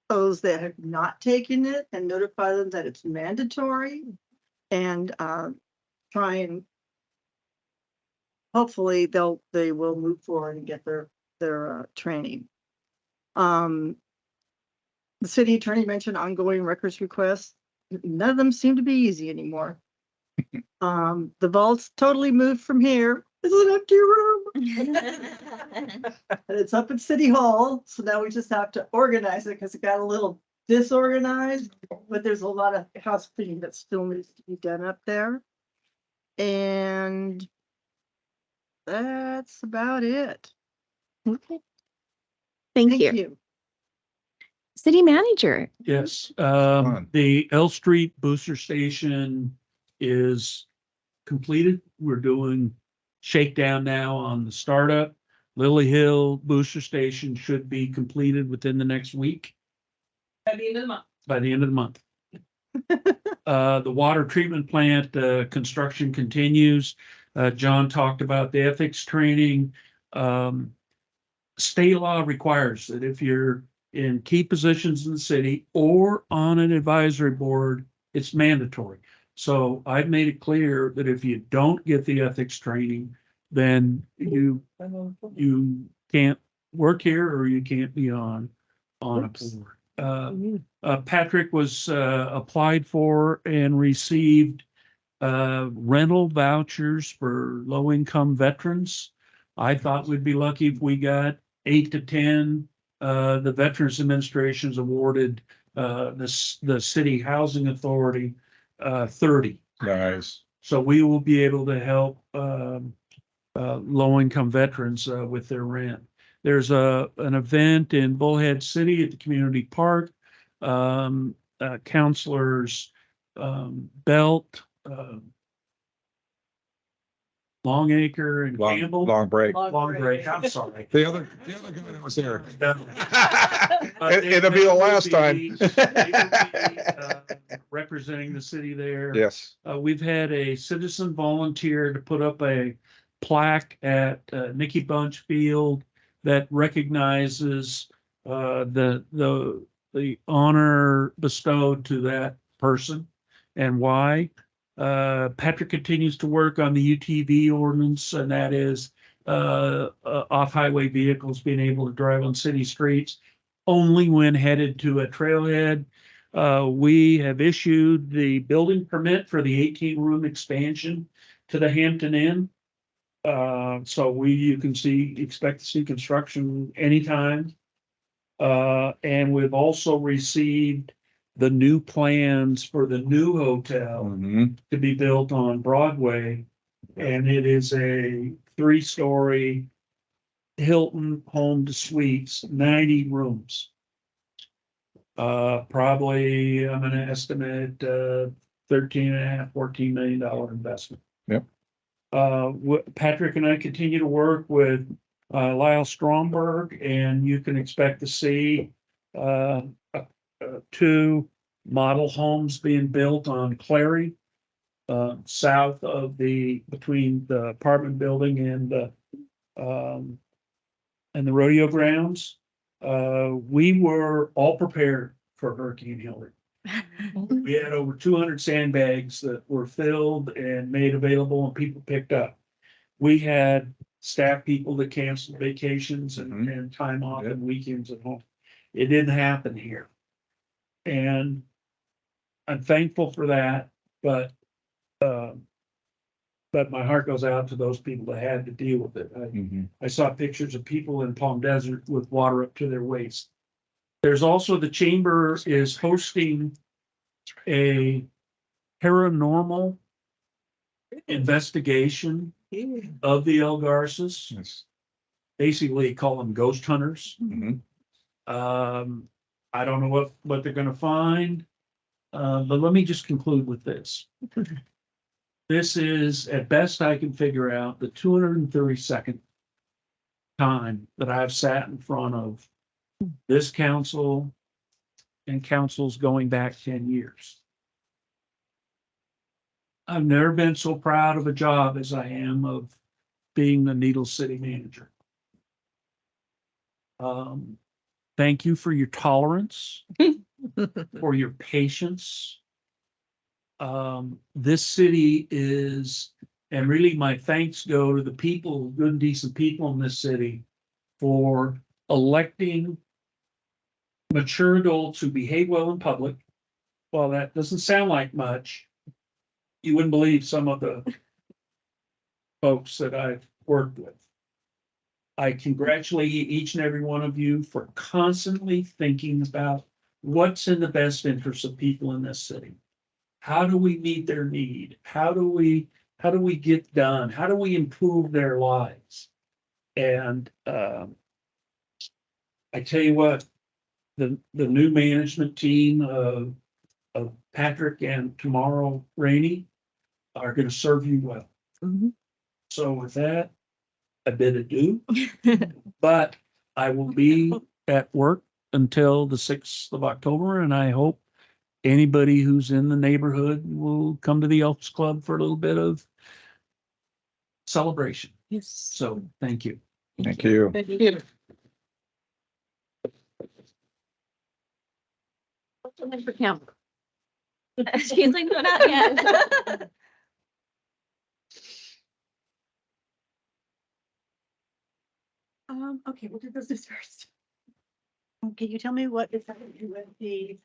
those that have not taken it and notify them that it's mandatory, and try and hopefully they will move forward and get their training. The city attorney mentioned ongoing records requests. None of them seem to be easy anymore. The vault's totally moved from here. It's an empty room. And it's up at City Hall. So now we just have to organize it because it got a little disorganized, but there's a lot of house cleaning that still needs to be done up there. And that's about it. Okay. Thank you. City Manager. Yes, the L Street booster station is completed. We're doing shakedown now on the startup. Lily Hill booster station should be completed within the next week. By the end of the month. By the end of the month. The water treatment plant, construction continues. John talked about the ethics training. State law requires that if you're in key positions in the city or on an advisory board, it's mandatory. So I've made it clear that if you don't get the ethics training, then you can't work here or you can't be on a board. Patrick was applied for and received rental vouchers for low-income veterans. I thought we'd be lucky if we got 8 to 10. The Veterans Administration's awarded the City Housing Authority 30. Nice. So we will be able to help low-income veterans with their rent. There's an event in Bullhead City at the community park. Counselors Belt, Longacre and Campbell. Long break. Long break, I'm sorry. The other guy that was there. They- It'll be they the will last time. be- they will be, representing the city there. Yes. We've had a citizen volunteer to put up a plaque at Nikki Bunch Field that recognizes the honor bestowed to that person and why. Patrick continues to work on the UTV ordinance, and that is off-highway vehicles being able to drive on city streets only when headed to a trailhead. We have issued the building permit for the 18-room expansion to the Hampton Inn. So you can expect to see construction anytime. And we've also received the new plans for the new hotel to be built on Broadway. And it is a 3-story Hilton Home to Suites, 90 rooms. Probably I'm gonna estimate 13.5, $14 million investment. Yep. Patrick and I continue to work with Lyle Stromberg, and you can expect to see 2 model homes being built on Clary, south of between the apartment building and the rodeo grounds. We were all prepared for Hurricane Hilary. We had over 200 sandbags that were filled and made available and people picked up. We had staff people that canceled vacations and time off and weekends at home. It didn't happen here. And I'm thankful for that, but my heart goes out to those people that had to deal with it. I saw pictures of people in Palm Desert with water up to their waist. There's also the chamber is hosting a paranormal investigation of the El Garces. Yes. Basically call them ghost hunters. I don't know what they're gonna find. But let me just conclude with this. This is, at best I can figure out, the 232nd time that I've sat in front of this council and councils going back 10 years. I've never been so proud of a job as I am of being the Needles City Manager. Thank you for your tolerance, for your patience. This city is, and really my thanks go to the people, good and decent people in this city, for electing mature adults who behave well in public. While that doesn't sound like much, you wouldn't believe some of the folks that I've worked with. I congratulate each and every one of you for constantly thinking about what's in the best interest of people in this city. How do we meet their need? How do we get done? How do we improve their lives? And I tell you what, the new management team of Patrick and tomorrow Rainey are going to serve you well. So with that, I bid adieu. But I will be at work until the 6th of October, and I hope anybody who's in the neighborhood will come to the Elks Club for a little bit of celebration. Yes. So thank you. Thank you. Thank you. Something for Campbell. She's like, no, not yet. Okay, we'll do business first. Can you tell me what is happening with the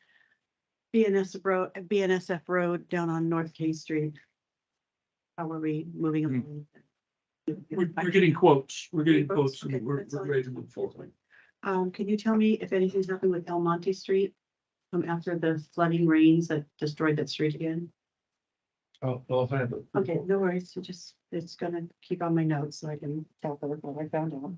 BNSF road down on North K Street? How are we moving along? We're getting quotes. We're getting quotes. And we're ready to move forward. Can you tell me if anything's happened with El Monte Street? After the flooding rains that destroyed that street again? Oh, I'll have it. Okay, no worries. It's gonna keep on my notes so I can tell what I found out.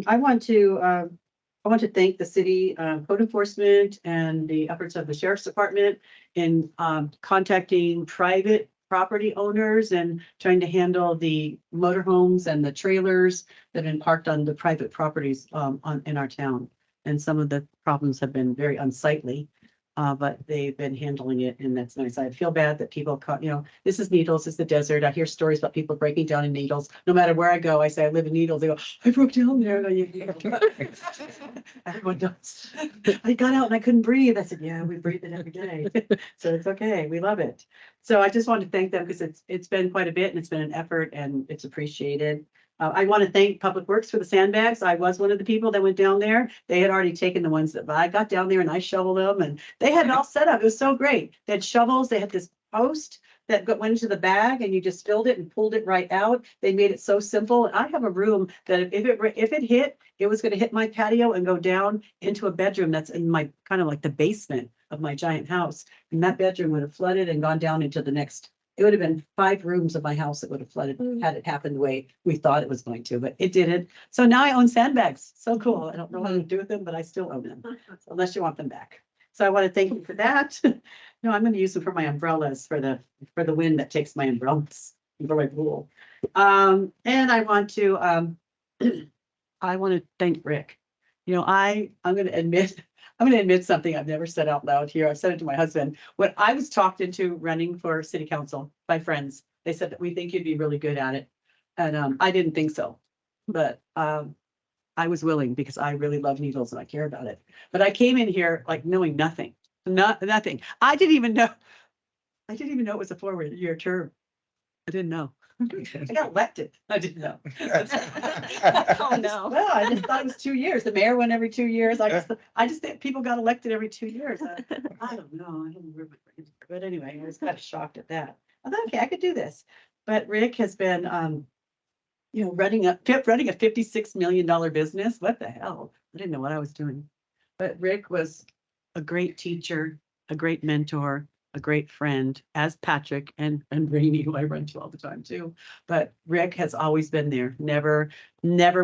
I want to thank the city code enforcement and the efforts of the sheriff's department in contacting private property owners and trying to handle the motorhomes and the trailers that have been parked on the private properties in our town. And some of the problems have been very unsightly. But they've been handling it and that's nice. I feel bad that people caught, this is Needles, it's the desert. I hear stories about people breaking down in Needles. No matter where I go, I say I live in Needles. They go, I broke down there. Everyone does. I got out and I couldn't breathe. I said, yeah, we breathe it every day. So it's okay. We love it. So I just want to thank them because it's been quite a bit and it's been an effort and it's appreciated. I want to thank Public Works for the sandbags. I was one of the people that went down there. They had already taken the ones that I got down there and I shoveled them and they had it all set up. It was so great. They had shovels. They had this post that went into the bag and you just filled it and pulled it right out. They made it so simple. And I have a room that if it hit, it was going to hit my patio and go down into a bedroom that's in my kind of like the basement of my giant house. And that bedroom would have flooded and gone down into the next. It would have been 5 rooms of my house that would have flooded had it happened the way we thought it was going to, but it didn't. So now I own sandbags. So cool. I don't know what to do with them, but I still own them, unless you want them back. So I want to thank you for that. No, I'm going to use them for my umbrellas for the wind that takes my umbrellas for my pool. And I want to thank Rick. I'm going to admit something I've never said out loud here. I've said it to my husband. When I was talked into running for city council by friends, they said that we think you'd be really good at it. And I didn't think so, but I was willing because I really love Needles and I care about it. But I came in here like knowing nothing, nothing. I didn't even know it was a 4-year term. I didn't know. I got elected. I didn't know. Oh, no. Well, I just thought it was 2 years. The mayor went every 2 years. I just think people got elected every 2 years. I don't know. I don't remember. But anyway, I was kind of shocked at that. I thought, okay, I could do this. But Rick has been, running a $56 million business. What the hell? I didn't know what I was doing. But Rick was a great teacher, a great mentor, a great friend, as Patrick and Rainey, who I run to all the time too. But Rick has always been there, never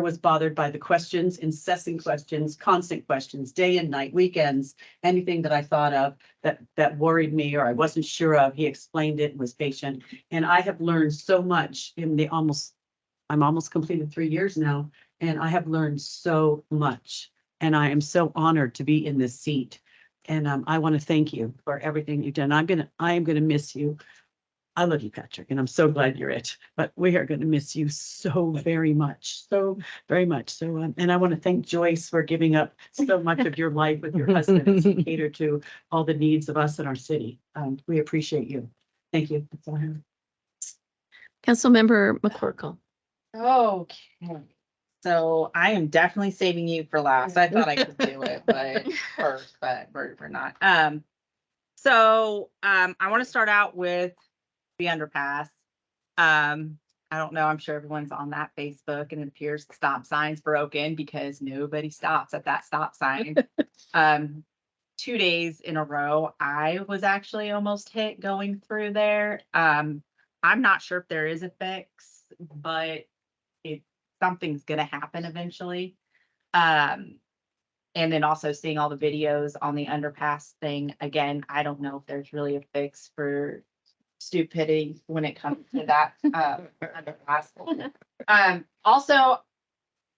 was bothered by the questions, incessant questions, constant questions, day and night, weekends, anything that I thought of that worried me or I wasn't sure of, he explained it and was patient. And I have learned so much in I'm almost completed 3 years now, and I have learned so much. And I am so honored to be in this seat. And I want to thank you for everything you've done. I am gonna miss you. I love you, Patrick, and I'm so glad you're it. But we are going to miss you so very much, so very much. So, and I want to thank Joyce for giving up so much of your life with your husband as you cater to all the needs of us in our city. We appreciate you. Thank you. That's all I have. Councilmember McCorkle. Okay, so I am definitely saving you for last. I thought I could do it, but first, but we're not. I want to start out with the underpass. I don't know. I'm sure everyone's on that Facebook, and it appears the stop sign's broken because nobody stops at that stop sign. 2 days in a row, I was actually almost hit going through there. I'm not sure if there is a fix, but something's gonna happen eventually. And then also seeing all the videos on the underpass thing again, I don't know if there's really a fix for stupidity when it comes to that underpass. Also,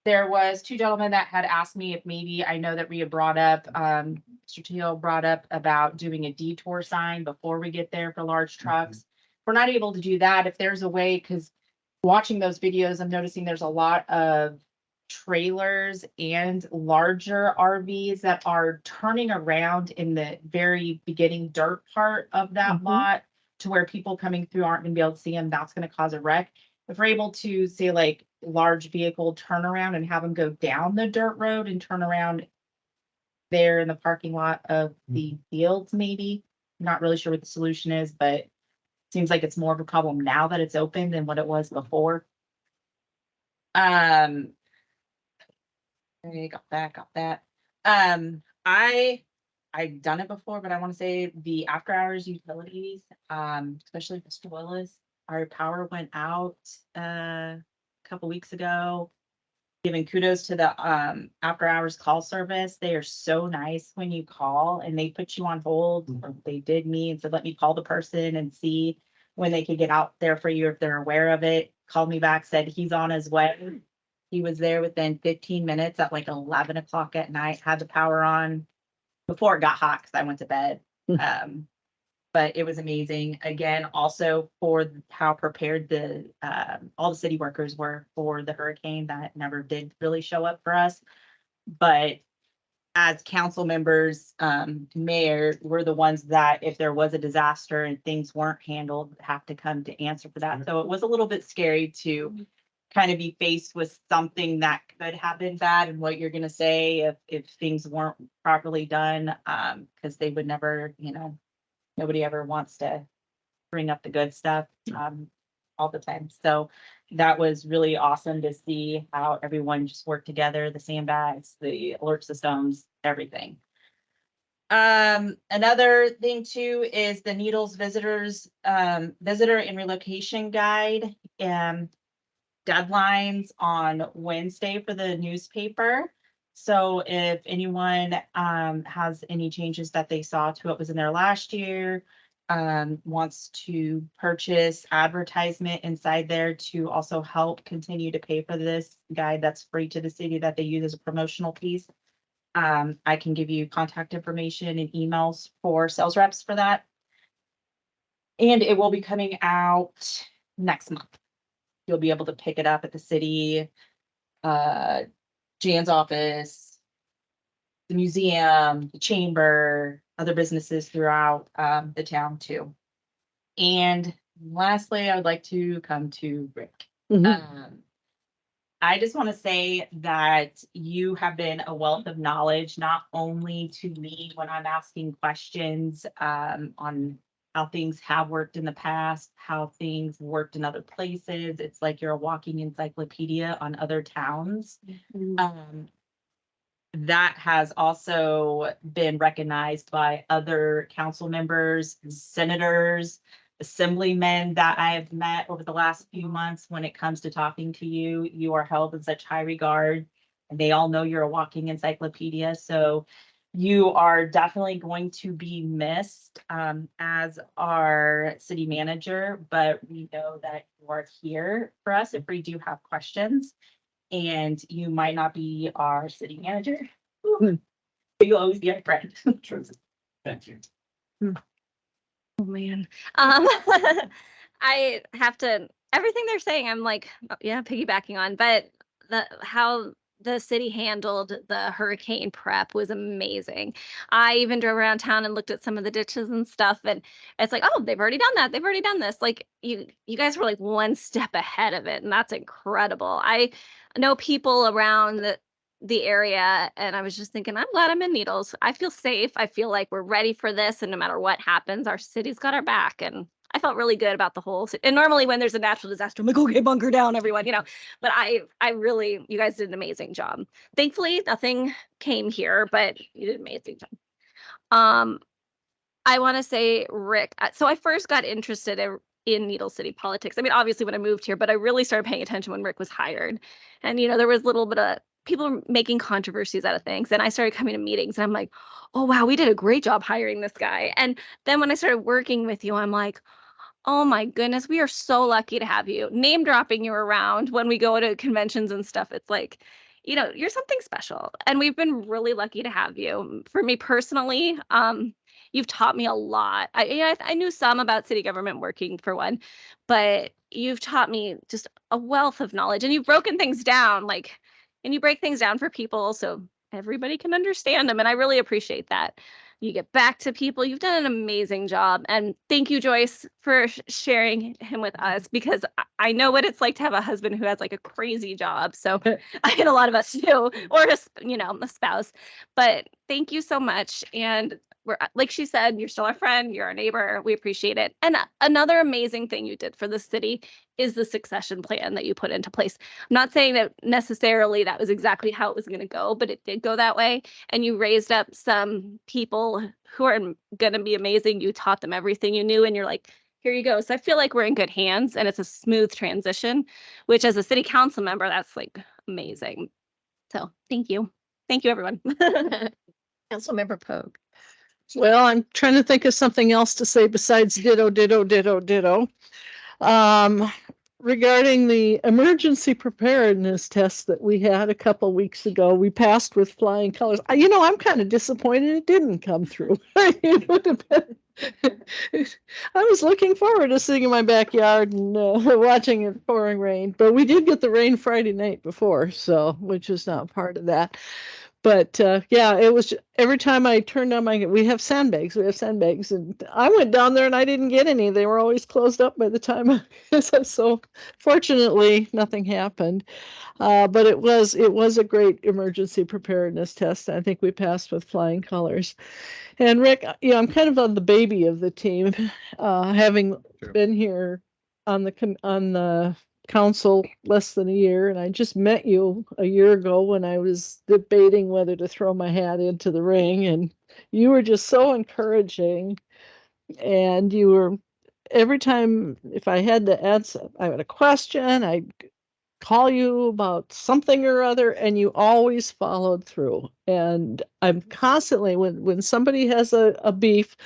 there was 2 gentlemen that had asked me if maybe I know that Rhea brought up, Mr. Teal brought up about doing a detour sign before we get there for large trucks. We're not able to do that. If there's a way, because watching those videos, I'm noticing there's a lot of trailers and larger RVs that are turning around in the very beginning dirt part of that lot to where people coming through aren't going to be able to see them. That's going to cause a wreck. If we're able to say like large vehicle turnaround and have them go down the dirt road and turn around there in the parking lot of the fields, maybe. I'm not really sure what the solution is, but seems like it's more of a problem now that it's open than what it was before. Okay, got that. I've done it before, but I want to say the after hours utilities, especially Mr. Willis, our power went out a couple weeks ago. Giving kudos to the after hours call service. They are so nice when you call and they put you on hold, or they did me and said, let me call the person and see when they could get out there for you if they're aware of it. Called me back, said he's on his way. He was there within 15 minutes at like 11 o'clock at night, had the power on before it got hot because I went to bed. But it was amazing. Again, also for how prepared the all the city workers were for the hurricane that never did really show up for us. But as council members, mayor, we're the ones that if there was a disaster and things weren't handled, have to come to answer for that. So it was a little bit scary to kind of be faced with something that could have been bad and what you're gonna say if things weren't properly done. Because they would never, nobody ever wants to bring up the good stuff all the time. So that was really awesome to see how everyone just worked together, the sandbags, the alert systems, everything. Another thing too is the Needles visitor and relocation guide. Deadlines on Wednesday for the newspaper. So if anyone has any changes that they saw to what was in there last year, wants to purchase advertisement inside there to also help continue to pay for this guide that's free to the city that they use as a promotional piece. I can give you contact information and emails for sales reps for that. And it will be coming out next month. You'll be able to pick it up at the city, Jan's office, the museum, the chamber, other businesses throughout the town too. And lastly, I would like to come to Rick. I just want to say that you have been a wealth of knowledge, not only to me when I'm asking questions on how things have worked in the past, how things worked in other places. It's like you're a walking encyclopedia on other towns. That has also been recognized by other council members, senators, assemblymen that I have met over the last few months. When it comes to talking to you, you are held in such high regard, and they all know you're a walking encyclopedia. So you are definitely going to be missed as our city manager, but we know that you are here for us if we do have questions. And you might not be our city manager, but you'll always be our friend. Thank you. Oh man. I have to everything they're saying, I'm like, yeah, piggybacking on, but how the city handled the hurricane prep was amazing. I even drove around town and looked at some of the ditches and stuff, and it's like, oh, they've already done that. They've already done this. Like you guys were like one step ahead of it, and that's incredible. I know people around the area, and I was just thinking, I'm glad I'm in Needles. I feel safe. I feel like we're ready for this, and no matter what happens, our city's got our back. And I felt really good about the whole city. And normally when there's a natural disaster, I'm like, okay, bunker down, everyone, but I really, you guys did an amazing job. Thankfully, nothing came here, but you did an amazing job. I want to say, Rick, so I first got interested in Needle City politics. I mean, obviously when I moved here, but I really started paying attention when Rick was hired. And, there was a little bit of people making controversies out of things. And I started coming to meetings and I'm like, oh, wow, we did a great job hiring this guy. And then when I started working with you, I'm like, oh my goodness, we are so lucky to have you. Name dropping you around when we go to conventions and stuff. It's like, you're something special. And we've been really lucky to have you. For me personally, you've taught me a lot. I knew some about city government working for one, but you've taught me just a wealth of knowledge, and you've broken things down, and you break things down for people so everybody can understand them. And I really appreciate that. You get back to people. You've done an amazing job. And thank you, Joyce, for sharing him with us, because I know what it's like to have a husband who has like a crazy job. So I get a lot of us too, or a spouse. But thank you so much. And we're, like she said, you're still our friend, you're our neighbor. We appreciate it. And another amazing thing you did for the city is the succession plan that you put into place. I'm not saying that necessarily that was exactly how it was going to go, but it did go that way. And you raised up some people who are going to be amazing. You taught them everything you knew, and you're like, here you go. So I feel like we're in good hands, and it's a smooth transition, which as a city council member, that's like amazing. So thank you. Thank you, everyone. Councilmember Pogue. Well, I'm trying to think of something else to say besides ditto, ditto, ditto, ditto. Um, regarding the emergency preparedness test that we had a couple weeks ago, we passed with flying colors. I'm kind of disappointed it didn't come through. It would have been. I was looking forward to sitting in my backyard and watching it pouring rain, but we did get the rain Friday night before, so which is not part of that. But yeah, it was every time I turned on we have sandbags, and I went down there and I didn't get any. They were always closed up by the time. So fortunately, nothing happened. But it was a great emergency preparedness test. I think we passed with flying colors. And Rick, I'm kind of on the baby of the team, having been here on the council less than a year, and I just met you a year ago when I was debating whether to throw my hat into the ring, and you were just so encouraging, and you were every time if I had to answer, I had a question, I'd call you about something or other, and you always followed through. And I'm constantly, when somebody has a beef,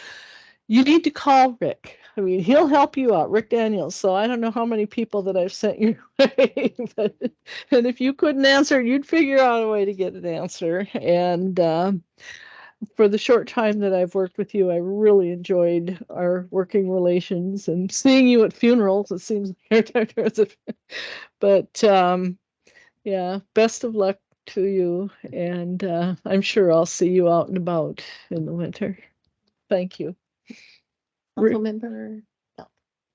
you need to call Rick. I mean, he'll help you out, Rick Daniels. So I don't know how many people that I've sent your way, and if you couldn't answer, you'd figure out a way to get an answer. And for the short time that I've worked with you, I really enjoyed our working relations and seeing you at funerals. It seems like every time there's a, but yeah, best of luck to you, and I'm sure I'll see you out and about in the winter. Thank you. Councilmember.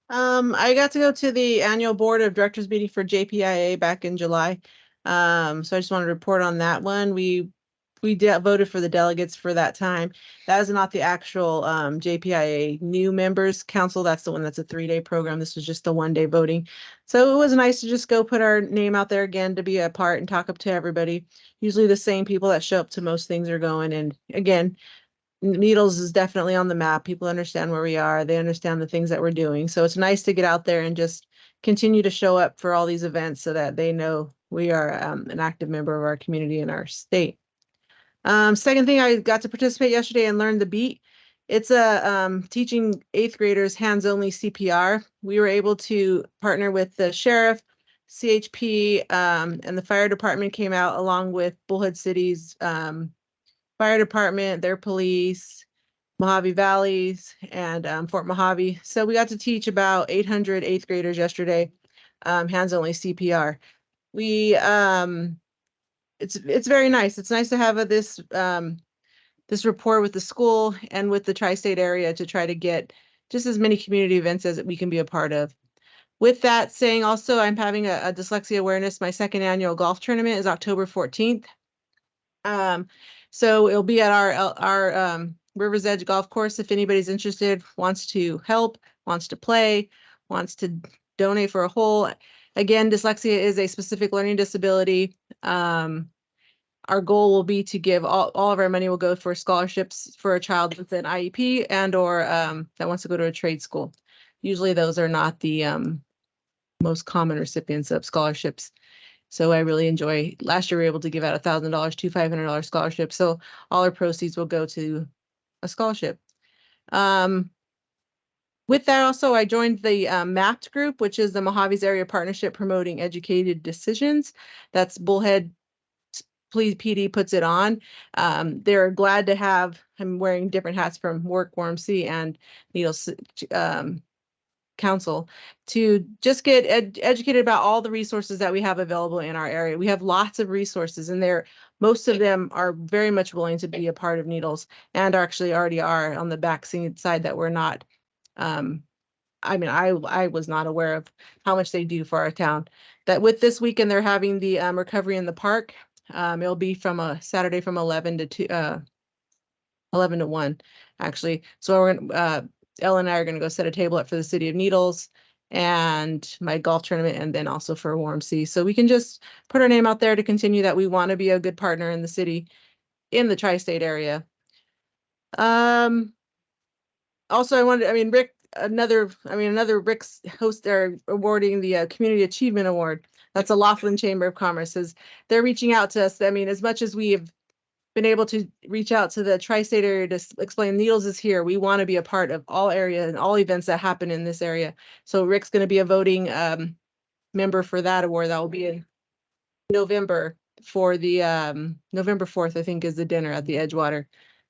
I got to go to the annual board of directors meeting for JPIA back in July. So I just want to report on that one. We voted for the delegates for that time. That is not the actual JPIA new members council. That's the one that's a 3-day program. This was just the 1-day voting. So it was nice to just go put our name out there again to be a part and talk up to everybody. Usually the same people that show up to most things are going. And again, Needles is definitely on the map. People understand where we are. They understand the things that we're doing. So it's nice to get out there and just continue to show up for all these events so that they know we are an active member of our community and our state. Second thing, I got to participate yesterday and learn the beat. It's a teaching 8th graders hands-only CPR. We were able to partner with the sheriff, CHP, and the fire department came out along with Bullhead City's fire department, their police, Mojave Valleys, and Fort Mojave. So we got to teach about 800 8th graders yesterday, hands-only CPR. We it's very nice. It's nice to have this this rapport with the school and with the tri-state area to try to get just as many community events as we can be a part of. With that saying, also, I'm having a dyslexia awareness. My 2nd annual golf tournament is October 14th. So it'll be at our River's Edge Golf Course. If anybody's interested, wants to help, wants to play, wants to donate for a hole. Again, dyslexia is a specific learning disability. Our goal will be to give all of our money will go for scholarships for a child with an IEP and or that wants to go to a trade school. Usually those are not the most common recipients of scholarships. So I really enjoy, last year we were able to give out $1,000 to $500 scholarships. So all our proceeds will go to a scholarship. With that also, I joined the MAPT group, which is the Mojave's Area Partnership Promoting Educated Decisions. That's Bullhead PD puts it on. They're glad to have, I'm wearing different hats from work, WRMC, and Needles Council to just get educated about all the resources that we have available in our area. We have lots of resources, and most of them are very much willing to be a part of Needles, and actually already are on the back side that we're not. I mean, I was not aware of how much they do for our town. That with this weekend, they're having the recovery in the park. It'll be from a Saturday from 11 to 2, 11 to 1, actually. So we're Ellen and I are going to go set a table up for the City of Needles and my golf tournament, and then also for WRMC. So we can just put our name out there to continue that we want to be a good partner in the city, in the tri-state area. Also, another Rick's host are awarding the Community Achievement Award. That's a Laughlin Chamber of Commerce. They're reaching out to us. I mean, as much as we have been able to reach out to the tri-state area to explain Needles is here. We want to be a part of all area and all events that happen in this area. So Rick's going to be a voting member for that award. That will be in November for the November 4th, I think, is the dinner at the Edgewater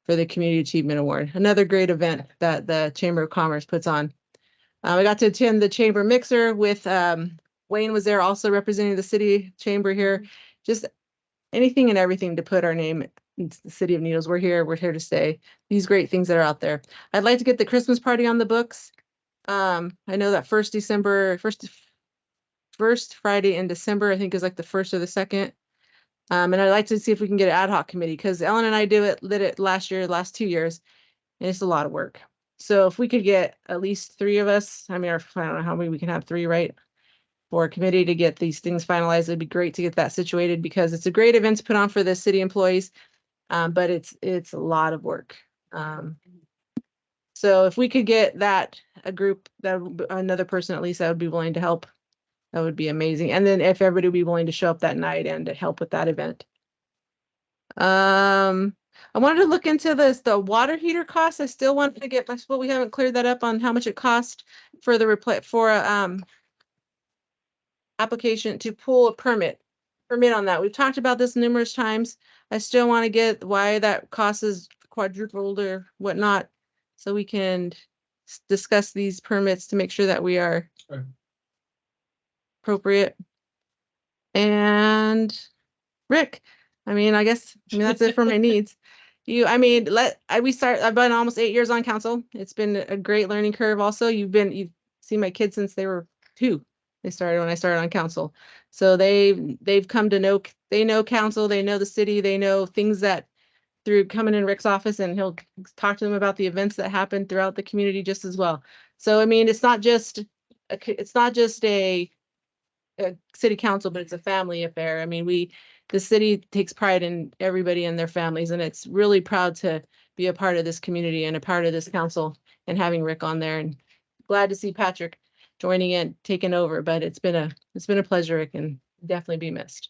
for the Community Achievement Award. Another great event that the Chamber of Commerce puts on. I got to attend the chamber mixer with Wayne was there also representing the city chamber here. Just anything and everything to put our name in the city of Needles. We're here to stay. These great things that are out there. I'd like to get the Christmas party on the books. I know that first Friday in December, I think is like the 1st or the 2nd. And I'd like to see if we can get an ad hoc committee because Ellen and I did it last 2 years, and it's a lot of work. So if we could get at least 3 of us, I mean, I don't know how many we can have, 3, right? For a committee to get these things finalized, it'd be great to get that situated because it's a great event to put on for the city employees, but it's a lot of work. So if we could get a group, another person at least that would be willing to help, that would be amazing. And then if everybody would be willing to show up that night and to help with that event. I wanted to look into the water heater costs. I still wanted to get, we haven't cleared that up on how much it cost for the application to pull a permit on that. We've talked about this numerous times. I still want to get why that cost is quadrupled or whatnot, so we can discuss these permits to make sure that we are appropriate. And Rick, I mean, that's it for my needs. I've been almost 8 years on council. It's been a great learning curve. Also, you've seen my kids since they were 2. They started when I started on council. So they've come to know, they know council, they know the city, they know things that through coming in Rick's office, and he'll talk to them about the events that happen throughout the community just as well. So, I mean, it's not just a city council, but it's a family affair. I mean, the city takes pride in everybody and their families, and it's really proud to be a part of this community and a part of this council and having Rick on there, and glad to see Patrick joining in, taking over. But it's been a pleasure, Rick, and definitely be missed.